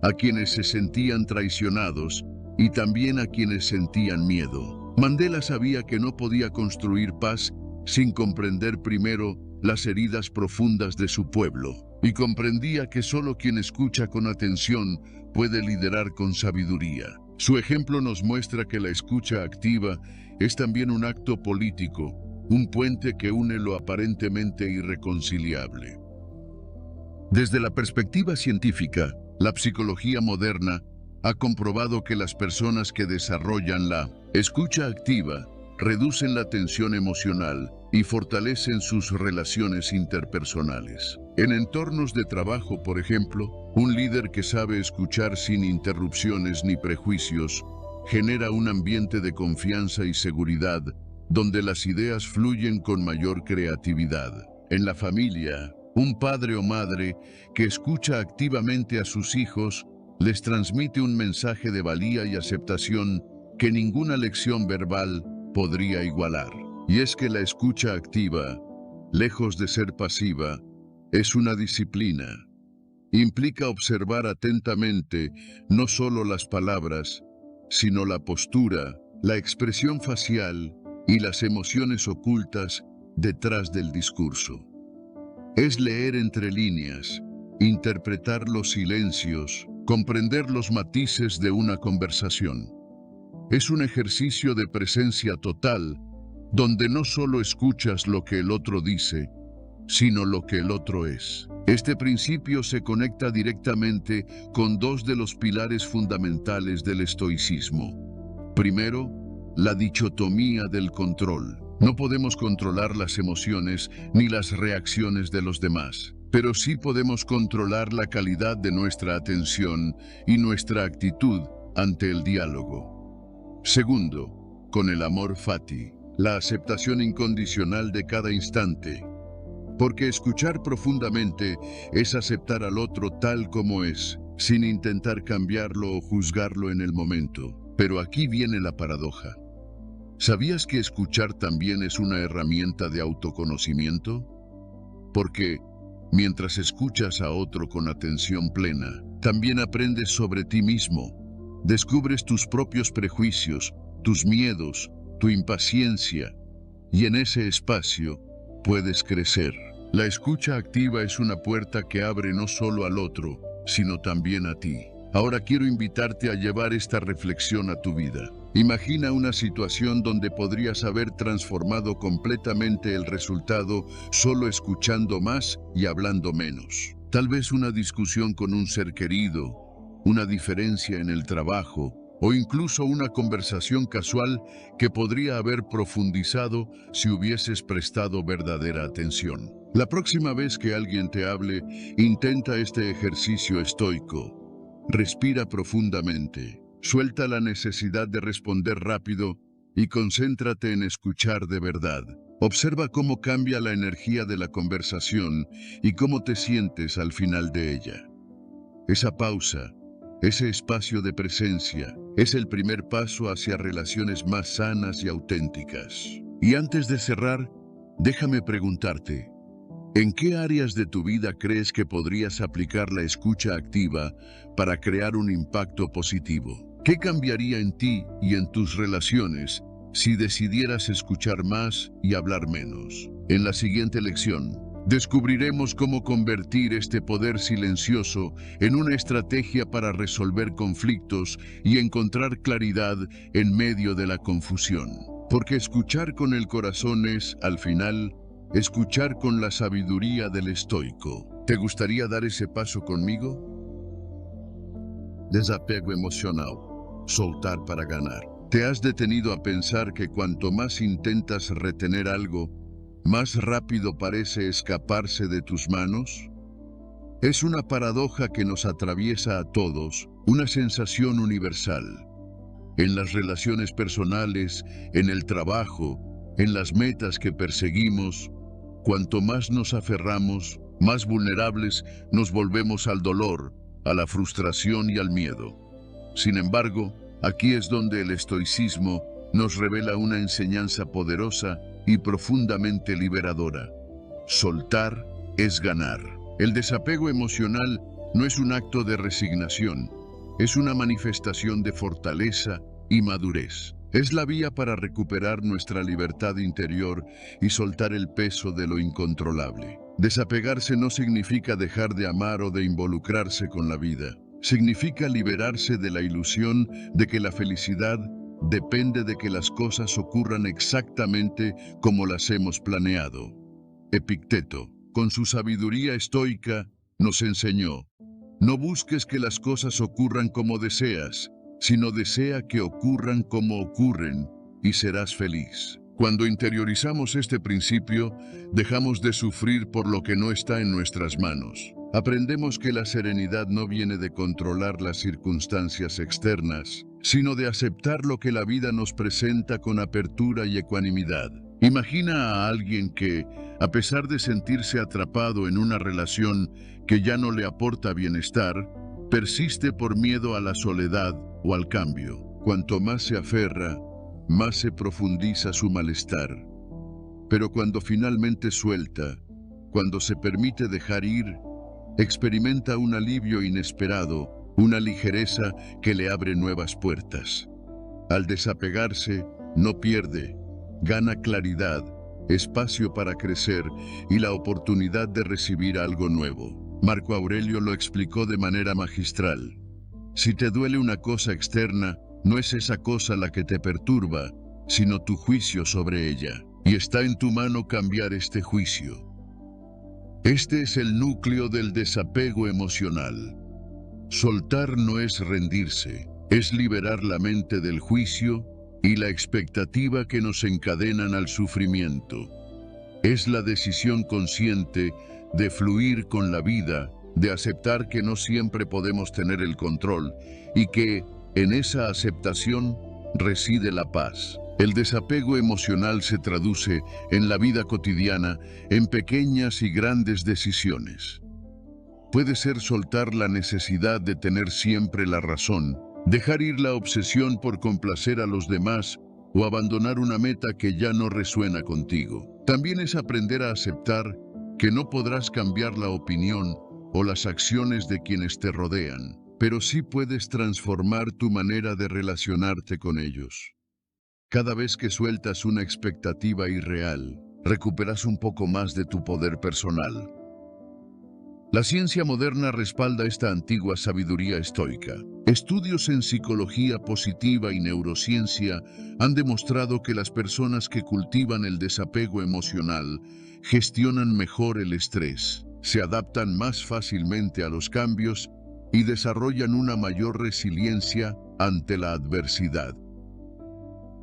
a quienes se sentían traicionados y también a quienes sentían miedo. Mandela sabía que no podía construir paz sin comprender primero las heridas profundas de su pueblo, y comprendía que solo quien escucha con atención puede liderar con sabiduría. Su ejemplo nos muestra que la escucha activa es también un acto político, un puente que une lo aparentemente irreconciliable. Desde la perspectiva científica, la psicología moderna ha comprobado que las personas que desarrollan la escucha activa reducen la tensión emocional y fortalecen sus relaciones interpersonales. En entornos de trabajo, por ejemplo, un líder que sabe escuchar sin interrupciones ni prejuicios genera un ambiente de confianza y seguridad donde las ideas fluyen con mayor creatividad. En la familia, un padre o madre que escucha activamente a sus hijos les transmite un mensaje de valía y aceptación que ninguna lección verbal podría igualar. Y es que la escucha activa, lejos de ser pasiva, es una disciplina. Implica observar atentamente no solo las palabras, sino la postura, la expresión facial y las emociones ocultas detrás del discurso. Es leer entre líneas, interpretar los silencios, comprender los matices de una conversación. Es un ejercicio de presencia total, donde no solo escuchas lo que el otro dice, sino lo que el otro es. Este principio se conecta directamente con dos de los pilares fundamentales del estoicismo. Primero, la dicotomía del control. No podemos controlar las emociones ni las reacciones de los demás, pero sí podemos controlar la calidad de nuestra atención y nuestra actitud ante el diálogo. Segundo, con el amor fati, la aceptación incondicional de cada instante. Porque escuchar profundamente es aceptar al otro tal como es, sin intentar cambiarlo o juzgarlo en el momento. Pero aquí viene la paradoja. ¿Sabías que escuchar también es una herramienta de autoconocimiento? Porque, mientras escuchas a otro con atención plena, también aprendes sobre ti mismo. Descubres tus propios prejuicios, tus miedos, tu impaciencia, y en ese espacio puedes crecer. La escucha activa es una puerta que abre no solo al otro, sino también a ti. Ahora quiero invitarte a llevar esta reflexión a tu vida. Imagina una situación donde podrías haber transformado completamente el resultado solo escuchando más y hablando menos. Tal vez una discusión con un ser querido, una diferencia en el trabajo, o incluso una conversación casual que podría haber profundizado si hubieses prestado verdadera atención. La próxima vez que alguien te hable, intenta este ejercicio estoico. Respira profundamente, suelta la necesidad de responder rápido y concéntrate en escuchar de verdad. Observa cómo cambia la energía de la conversación y cómo te sientes al final de ella. Esa pausa, ese espacio de presencia, es el primer paso hacia relaciones más sanas y auténticas. Y antes de cerrar, déjame preguntarte, ¿en qué áreas de tu vida crees que podrías aplicar la escucha activa para crear un impacto positivo? ¿Qué cambiaría en ti y en tus relaciones si decidieras escuchar más y hablar menos? En la siguiente lección, descubriremos cómo convertir este poder silencioso en una estrategia para resolver conflictos y encontrar claridad en medio de la confusión. Porque escuchar con el corazón es, al final, escuchar con la sabiduría del estoico. ¿Te gustaría dar ese paso conmigo? Desapego emocional. Soltar para ganar. ¿Te has detenido a pensar que cuanto más intentas retener algo, más rápido parece escaparse de tus manos? Es una paradoja que nos atraviesa a todos, una sensación universal. En las relaciones personales, en el trabajo, en las metas que perseguimos, cuanto más nos aferramos, más vulnerables nos volvemos al dolor, a la frustración y al miedo. Sin embargo, aquí es donde el estoicismo nos revela una enseñanza poderosa y profundamente liberadora. Soltar es ganar. El desapego emocional no es un acto de resignación, es una manifestación de fortaleza y madurez. Es la vía para recuperar nuestra libertad interior y soltar el peso de lo incontrolable. Desapegarse no significa dejar de amar o de involucrarse con la vida. Significa liberarse de la ilusión de que la felicidad depende de que las cosas ocurran exactamente como las hemos planeado. Epicteto, con su sabiduría estoica, nos enseñó: no busques que las cosas ocurran como deseas, sino desea que ocurran como ocurren, y serás feliz. Cuando interiorizamos este principio, dejamos de sufrir por lo que no está en nuestras manos. Aprendemos que la serenidad no viene de controlar las circunstancias externas, sino de aceptar lo que la vida nos presenta con apertura y ecuanimidad. Imagina a alguien que, a pesar de sentirse atrapado en una relación que ya no le aporta bienestar, persiste por miedo a la soledad o al cambio. Cuanto más se aferra, más se profundiza su malestar. Pero cuando finalmente suelta, cuando se permite dejar ir, experimenta un alivio inesperado, una ligereza que le abre nuevas puertas. Al desapegarse, no pierde, gana claridad, espacio para crecer y la oportunidad de recibir algo nuevo. Marco Aurelio lo explicó de manera magistral. Si te duele una cosa externa, no es esa cosa la que te perturba, sino tu juicio sobre ella. Y está en tu mano cambiar este juicio. Este es el núcleo del desapego emocional. Soltar no es rendirse, es liberar la mente del juicio y la expectativa que nos encadenan al sufrimiento. Es la decisión consciente de fluir con la vida, de aceptar que no siempre podemos tener el control y que, en esa aceptación, reside la paz. El desapego emocional se traduce en la vida cotidiana en pequeñas y grandes decisiones. Puede ser soltar la necesidad de tener siempre la razón, dejar ir la obsesión por complacer a los demás o abandonar una meta que ya no resuena contigo. También es aprender a aceptar que no podrás cambiar la opinión o las acciones de quienes te rodean, pero sí puedes transformar tu manera de relacionarte con ellos. Cada vez que sueltas una expectativa irreal, recuperas un poco más de tu poder personal. La ciencia moderna respalda esta antigua sabiduría estoica. Estudios en psicología positiva y neurociencia han demostrado que las personas que cultivan el desapego emocional gestionan mejor el estrés, se adaptan más fácilmente a los cambios y desarrollan una mayor resiliencia ante la adversidad.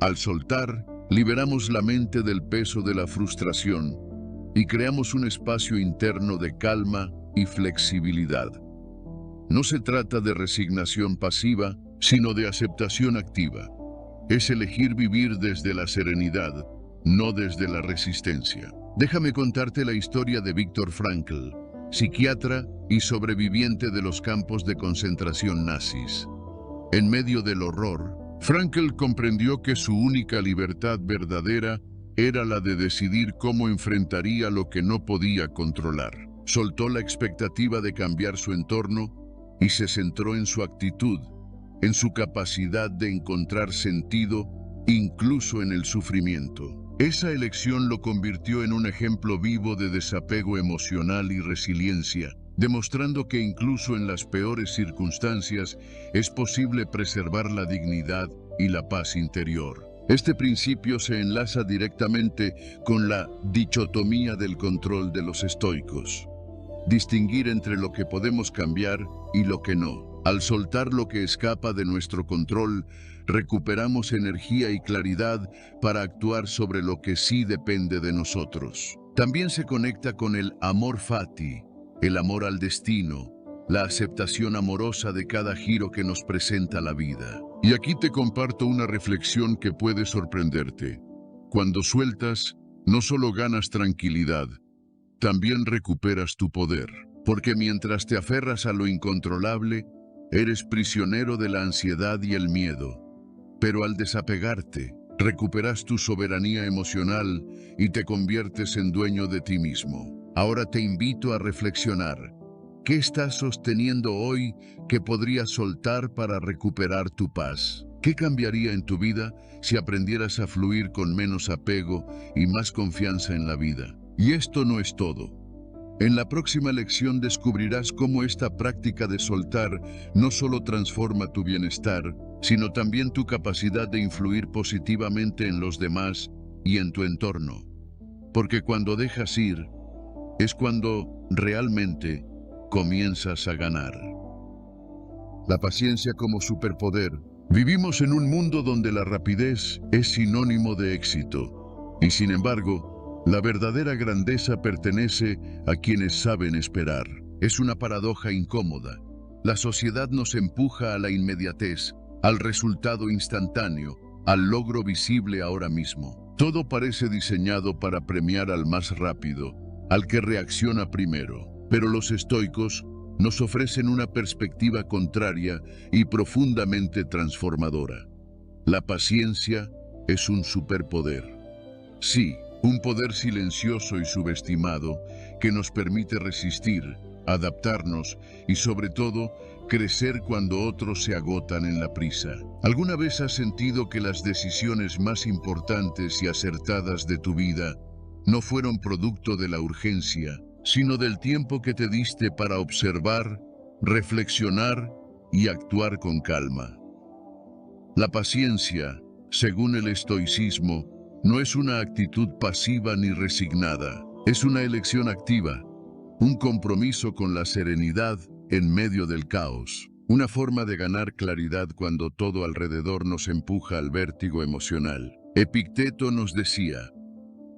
Al soltar, liberamos la mente del peso de la frustración y creamos un espacio interno de calma y flexibilidad. No se trata de resignación pasiva, sino de aceptación activa. Es elegir vivir desde la serenidad, no desde la resistencia. Déjame contarte la historia de Viktor Frankl, psiquiatra y sobreviviente de los campos de concentración nazis. En medio del horror, Frankl comprendió que su única libertad verdadera era la de decidir cómo enfrentaría lo que no podía controlar. Soltó la expectativa de cambiar su entorno y se centró en su actitud, en su capacidad de encontrar sentido incluso en el sufrimiento. Esa elección lo convirtió en un ejemplo vivo de desapego emocional y resiliencia, demostrando que incluso en las peores circunstancias es posible preservar la dignidad y la paz interior. Este principio se enlaza directamente con la dicotomía del control de los estoicos. Distinguir entre lo que podemos cambiar y lo que no. Al soltar lo que escapa de nuestro control, recuperamos energía y claridad para actuar sobre lo que sí depende de nosotros. También se conecta con el amor fati, el amor al destino, la aceptación amorosa de cada giro que nos presenta la vida. Y aquí te comparto una reflexión que puede sorprenderte. Cuando sueltas, no solo ganas tranquilidad, también recuperas tu poder, porque mientras te aferras a lo incontrolable, eres prisionero de la ansiedad y el miedo. Pero al desapegarte, recuperas tu soberanía emocional y te conviertes en dueño de ti mismo. Ahora te invito a reflexionar. ¿Qué estás sosteniendo hoy que podrías soltar para recuperar tu paz? ¿Qué cambiaría en tu vida si aprendieras a fluir con menos apego y más confianza en la vida? Y esto no es todo. En la próxima lección descubrirás cómo esta práctica de soltar no solo transforma tu bienestar, sino también tu capacidad de influir positivamente en los demás y en tu entorno. Porque cuando dejas ir, es cuando realmente comienzas a ganar. La paciencia como superpoder. Vivimos en un mundo donde la rapidez es sinónimo de éxito. Y sin embargo, la verdadera grandeza pertenece a quienes saben esperar. Es una paradoja incómoda. La sociedad nos empuja a la inmediatez, al resultado instantáneo, al logro visible ahora mismo. Todo parece diseñado para premiar al más rápido, al que reacciona primero. Pero los estoicos nos ofrecen una perspectiva contraria y profundamente transformadora. La paciencia es un superpoder. Sí, un poder silencioso y subestimado que nos permite resistir, adaptarnos y sobre todo crecer cuando otros se agotan en la prisa. ¿Alguna vez has sentido que las decisiones más importantes y acertadas de tu vida no fueron producto de la urgencia, sino del tiempo que te diste para observar, reflexionar y actuar con calma? La paciencia, según el estoicismo, no es una actitud pasiva ni resignada, es una elección activa, un compromiso con la serenidad en medio del caos, una forma de ganar claridad cuando todo alrededor nos empuja al vértigo emocional. Epicteto nos decía: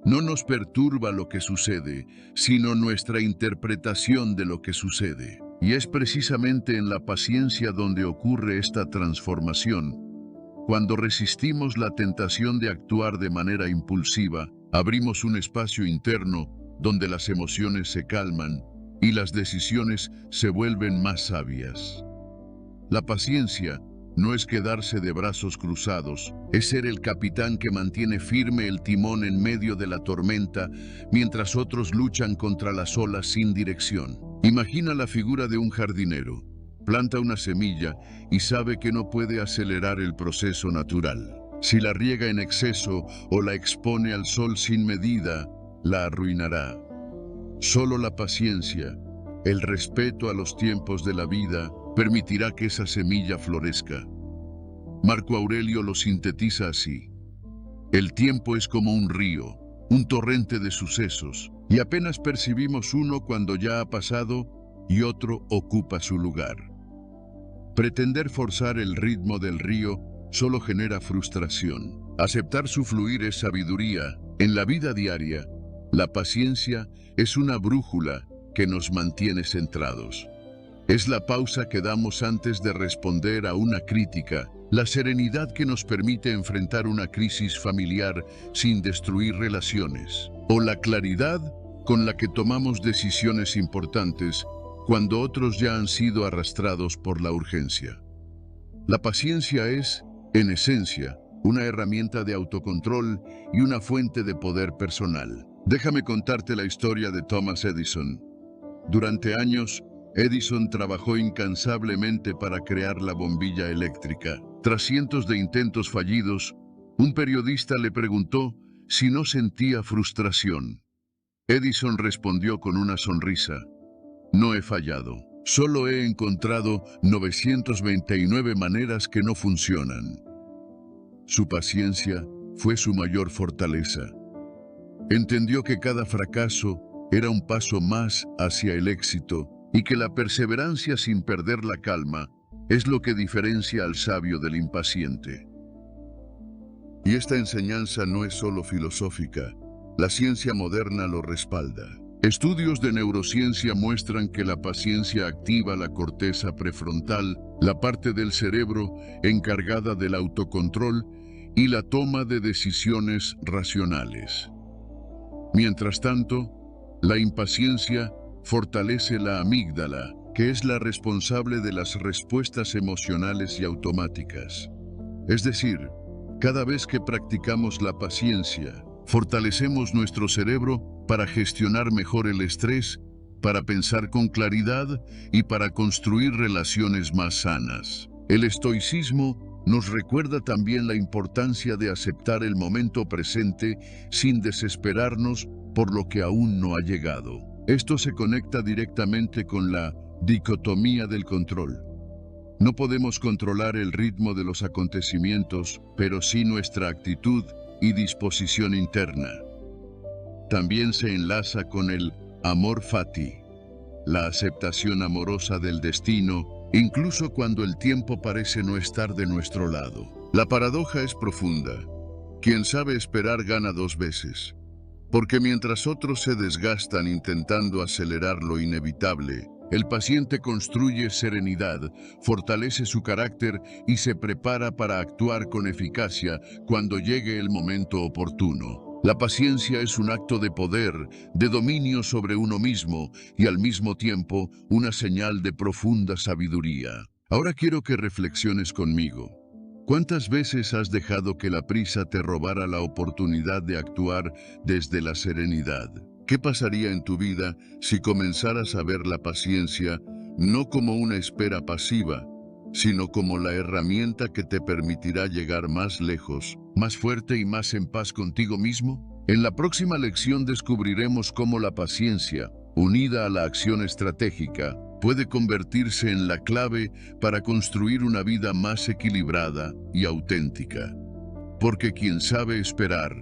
no nos perturba lo que sucede, sino nuestra interpretación de lo que sucede. Y es precisamente en la paciencia donde ocurre esta transformación. Cuando resistimos la tentación de actuar de manera impulsiva, abrimos un espacio interno donde las emociones se calman y las decisiones se vuelven más sabias. La paciencia no es quedarse de brazos cruzados, es ser el capitán que mantiene firme el timón en medio de la tormenta mientras otros luchan contra las olas sin dirección. Imagina la figura de un jardinero. Planta una semilla y sabe que no puede acelerar el proceso natural. Si la riega en exceso o la expone al sol sin medida, la arruinará. Solo la paciencia, el respeto a los tiempos de la vida, permitirá que esa semilla florezca. Marco Aurelio lo sintetiza así: el tiempo es como un río, un torrente de sucesos, y apenas percibimos uno cuando ya ha pasado y otro ocupa su lugar. Pretender forzar el ritmo del río solo genera frustración. Aceptar su fluir es sabiduría. En la vida diaria, la paciencia es una brújula que nos mantiene centrados. Es la pausa que damos antes de responder a una crítica, la serenidad que nos permite enfrentar una crisis familiar sin destruir relaciones, o la claridad con la que tomamos decisiones importantes cuando otros ya han sido arrastrados por la urgencia. La paciencia es, en esencia, una herramienta de autocontrol y una fuente de poder personal. Déjame contarte la historia de Thomas Edison. Durante años, Edison trabajó incansablemente para crear la bombilla eléctrica. Tras cientos de intentos fallidos, un periodista le preguntó si no sentía frustración. Edison respondió con una sonrisa: no he fallado, solo he encontrado 929 maneras que no funcionan. Su paciencia fue su mayor fortaleza. Entendió que cada fracaso era un paso más hacia el éxito y que la perseverancia sin perder la calma es lo que diferencia al sabio del impaciente. Y esta enseñanza no es solo filosófica, la ciencia moderna lo respalda. Estudios de neurociencia muestran que la paciencia activa la corteza prefrontal, la parte del cerebro encargada del autocontrol y la toma de decisiones racionales. Mientras tanto, la impaciencia fortalece la amígdala, que es la responsable de las respuestas emocionales y automáticas. Es decir, cada vez que practicamos la paciencia, fortalecemos nuestro cerebro para gestionar mejor el estrés, para pensar con claridad y para construir relaciones más sanas. El estoicismo nos recuerda también la importancia de aceptar el momento presente sin desesperarnos por lo que aún no ha llegado. Esto se conecta directamente con la dicotomía del control. No podemos controlar el ritmo de los acontecimientos, pero sí nuestra actitud y disposición interna. También se enlaza con el amor fati, la aceptación amorosa del destino, incluso cuando el tiempo parece no estar de nuestro lado. La paradoja es profunda. Quien sabe esperar gana dos veces. Porque mientras otros se desgastan intentando acelerar lo inevitable, el paciente construye serenidad, fortalece su carácter y se prepara para actuar con eficacia cuando llegue el momento oportuno. La paciencia es un acto de poder, de dominio sobre uno mismo y al mismo tiempo una señal de profunda sabiduría. Ahora quiero que reflexiones conmigo. ¿Cuántas veces has dejado que la prisa te robara la oportunidad de actuar desde la serenidad? ¿Qué pasaría en tu vida si comenzaras a ver la paciencia no como una espera pasiva, sino como la herramienta que te permitirá llegar más lejos, más fuerte y más en paz contigo mismo? En la próxima lección descubriremos cómo la paciencia, unida a la acción estratégica, puede convertirse en la clave para construir una vida más equilibrada y auténtica. Porque quien sabe esperar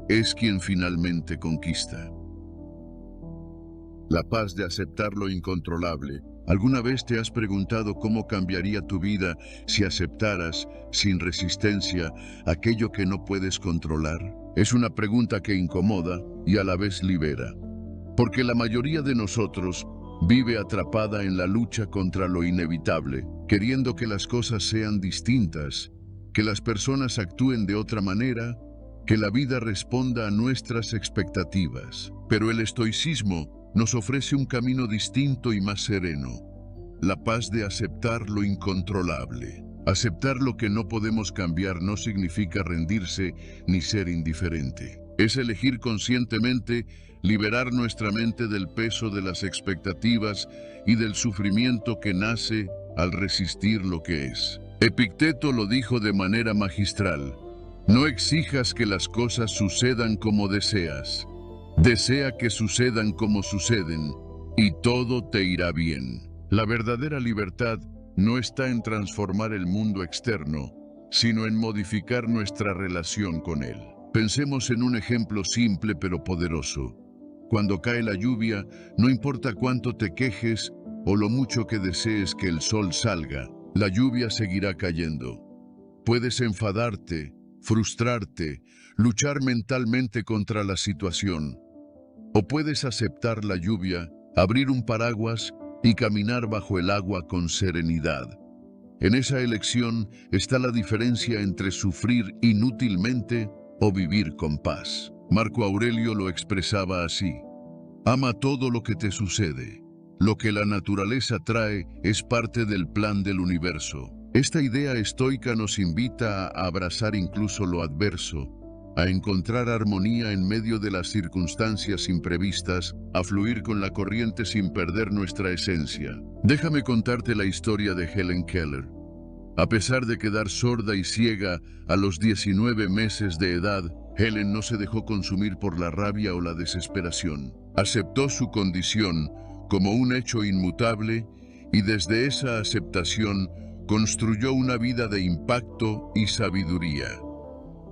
es quien finalmente conquista. La paz de aceptar lo incontrolable. ¿Alguna vez te has preguntado cómo cambiaría tu vida si aceptaras, sin resistencia, aquello que no puedes controlar? Es una pregunta que incomoda y a la vez libera. Porque la mayoría de nosotros vive atrapada en la lucha contra lo inevitable, queriendo que las cosas sean distintas, que las personas actúen de otra manera, que la vida responda a nuestras expectativas. Pero el estoicismo nos ofrece un camino distinto y más sereno, la paz de aceptar lo incontrolable. Aceptar lo que no podemos cambiar no significa rendirse ni ser indiferente. Es elegir conscientemente liberar nuestra mente del peso de las expectativas y del sufrimiento que nace al resistir lo que es. Epicteto lo dijo de manera magistral: no exijas que las cosas sucedan como deseas. Desea que sucedan como suceden, y todo te irá bien. La verdadera libertad no está en transformar el mundo externo, sino en modificar nuestra relación con él. Pensemos en un ejemplo simple pero poderoso. Cuando cae la lluvia, no importa cuánto te quejes o lo mucho que desees que el sol salga, la lluvia seguirá cayendo. Puedes enfadarte, frustrarte, luchar mentalmente contra la situación. O puedes aceptar la lluvia, abrir un paraguas y caminar bajo el agua con serenidad. En esa elección está la diferencia entre sufrir inútilmente o vivir con paz. Marco Aurelio lo expresaba así: ama todo lo que te sucede. Lo que la naturaleza trae es parte del plan del universo. Esta idea estoica nos invita a abrazar incluso lo adverso, a encontrar armonía en medio de las circunstancias imprevistas, a fluir con la corriente sin perder nuestra esencia. Déjame contarte la historia de Helen Keller. A pesar de quedar sorda y ciega a los 19 meses de edad, Helen no se dejó consumir por la rabia o la desesperación. Aceptó su condición como un hecho inmutable y desde esa aceptación construyó una vida de impacto y sabiduría.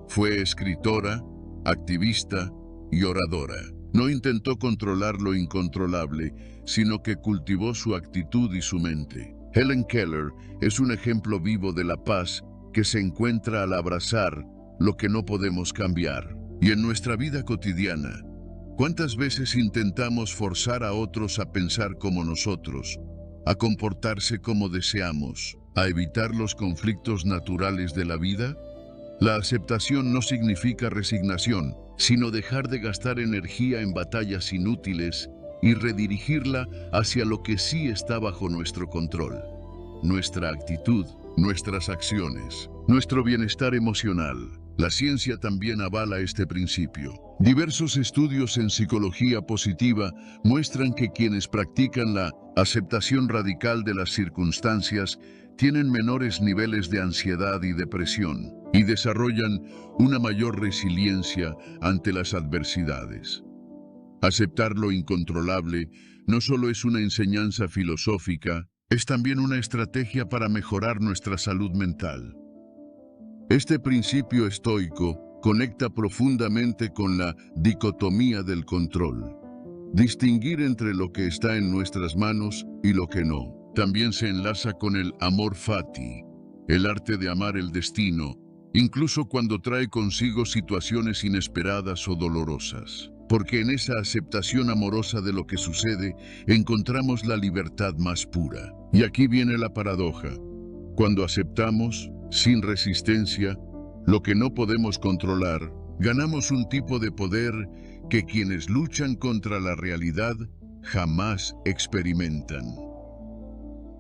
Fue escritora, activista y oradora. No intentó controlar lo incontrolable, sino que cultivó su actitud y su mente. Helen Keller es un ejemplo vivo de la paz que se encuentra al abrazar lo que no podemos cambiar. Y en nuestra vida cotidiana, ¿cuántas veces intentamos forzar a otros a pensar como nosotros, a comportarse como deseamos, a evitar los conflictos naturales de la vida? La aceptación no significa resignación, sino dejar de gastar energía en batallas inútiles y redirigirla hacia lo que sí está bajo nuestro control. Nuestra actitud, nuestras acciones, nuestro bienestar emocional. La ciencia también avala este principio. Diversos estudios en psicología positiva muestran que quienes practican la aceptación radical de las circunstancias tienen menores niveles de ansiedad y depresión y desarrollan una mayor resiliencia ante las adversidades. Aceptar lo incontrolable no solo es una enseñanza filosófica, es también una estrategia para mejorar nuestra salud mental. Este principio estoico conecta profundamente con la dicotomía del control. Distinguir entre lo que está en nuestras manos y lo que no. También se enlaza con el amor fati, el arte de amar el destino, incluso cuando trae consigo situaciones inesperadas o dolorosas. Porque en esa aceptación amorosa de lo que sucede, encontramos la libertad más pura. Y aquí viene la paradoja. Cuando aceptamos, sin resistencia, lo que no podemos controlar, ganamos un tipo de poder que quienes luchan contra la realidad jamás experimentan.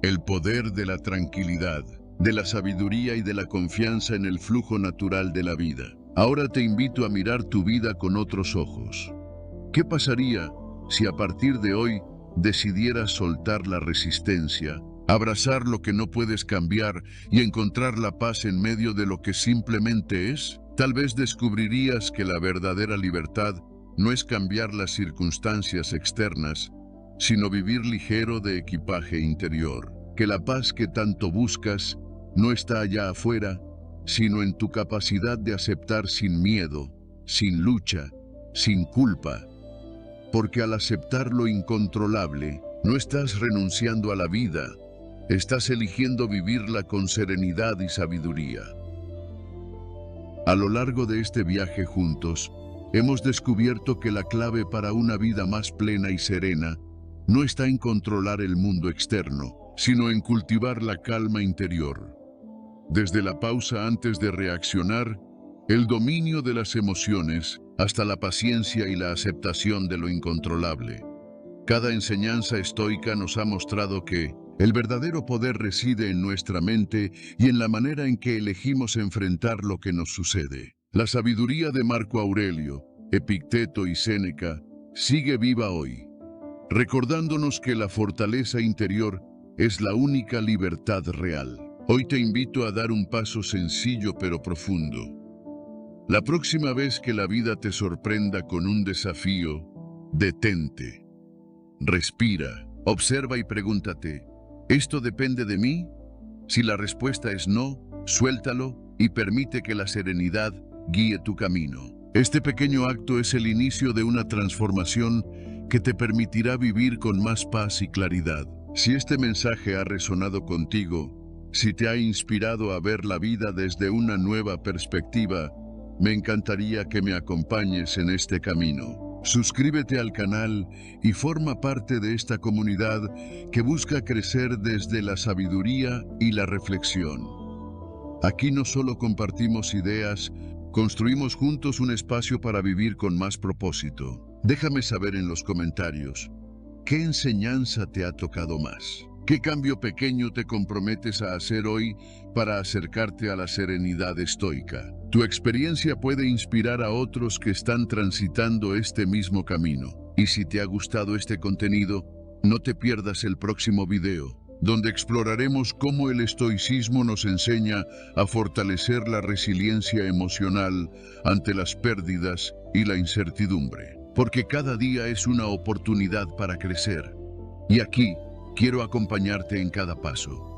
El poder de la tranquilidad, de la sabiduría y de la confianza en el flujo natural de la vida. Ahora te invito a mirar tu vida con otros ojos. ¿Qué pasaría si a partir de hoy decidieras soltar la resistencia, abrazar lo que no puedes cambiar y encontrar la paz en medio de lo que simplemente es? Tal vez descubrirías que la verdadera libertad no es cambiar las circunstancias externas, sino vivir ligero de equipaje interior. Que la paz que tanto buscas no está allá afuera, sino en tu capacidad de aceptar sin miedo, sin lucha, sin culpa. Porque al aceptar lo incontrolable, no estás renunciando a la vida, estás eligiendo vivirla con serenidad y sabiduría. A lo largo de este viaje juntos, hemos descubierto que la clave para una vida más plena y serena no está en controlar el mundo externo, sino en cultivar la calma interior. Desde la pausa antes de reaccionar, el dominio de las emociones, hasta la paciencia y la aceptación de lo incontrolable. Cada enseñanza estoica nos ha mostrado que el verdadero poder reside en nuestra mente y en la manera en que elegimos enfrentar lo que nos sucede. La sabiduría de Marco Aurelio, Epicteto y Séneca sigue viva hoy, recordándonos que la fortaleza interior es la única libertad real. Hoy te invito a dar un paso sencillo pero profundo. La próxima vez que la vida te sorprenda con un desafío, detente, respira, observa y pregúntate, ¿esto depende de mí? Si la respuesta es no, suéltalo y permite que la serenidad guíe tu camino. Este pequeño acto es el inicio de una transformación que te permitirá vivir con más paz y claridad. Si este mensaje ha resonado contigo, si te ha inspirado a ver la vida desde una nueva perspectiva, me encantaría que me acompañes en este camino. Suscríbete al canal y forma parte de esta comunidad que busca crecer desde la sabiduría y la reflexión. Aquí no solo compartimos ideas, construimos juntos un espacio para vivir con más propósito. Déjame saber en los comentarios, ¿qué enseñanza te ha tocado más? ¿Qué cambio pequeño te comprometes a hacer hoy para acercarte a la serenidad estoica? Tu experiencia puede inspirar a otros que están transitando este mismo camino. Y si te ha gustado este contenido, no te pierdas el próximo video, donde exploraremos cómo el estoicismo nos enseña a fortalecer la resiliencia emocional ante las pérdidas y la incertidumbre. Porque cada día es una oportunidad para crecer. Y aquí, quiero acompañarte en cada paso.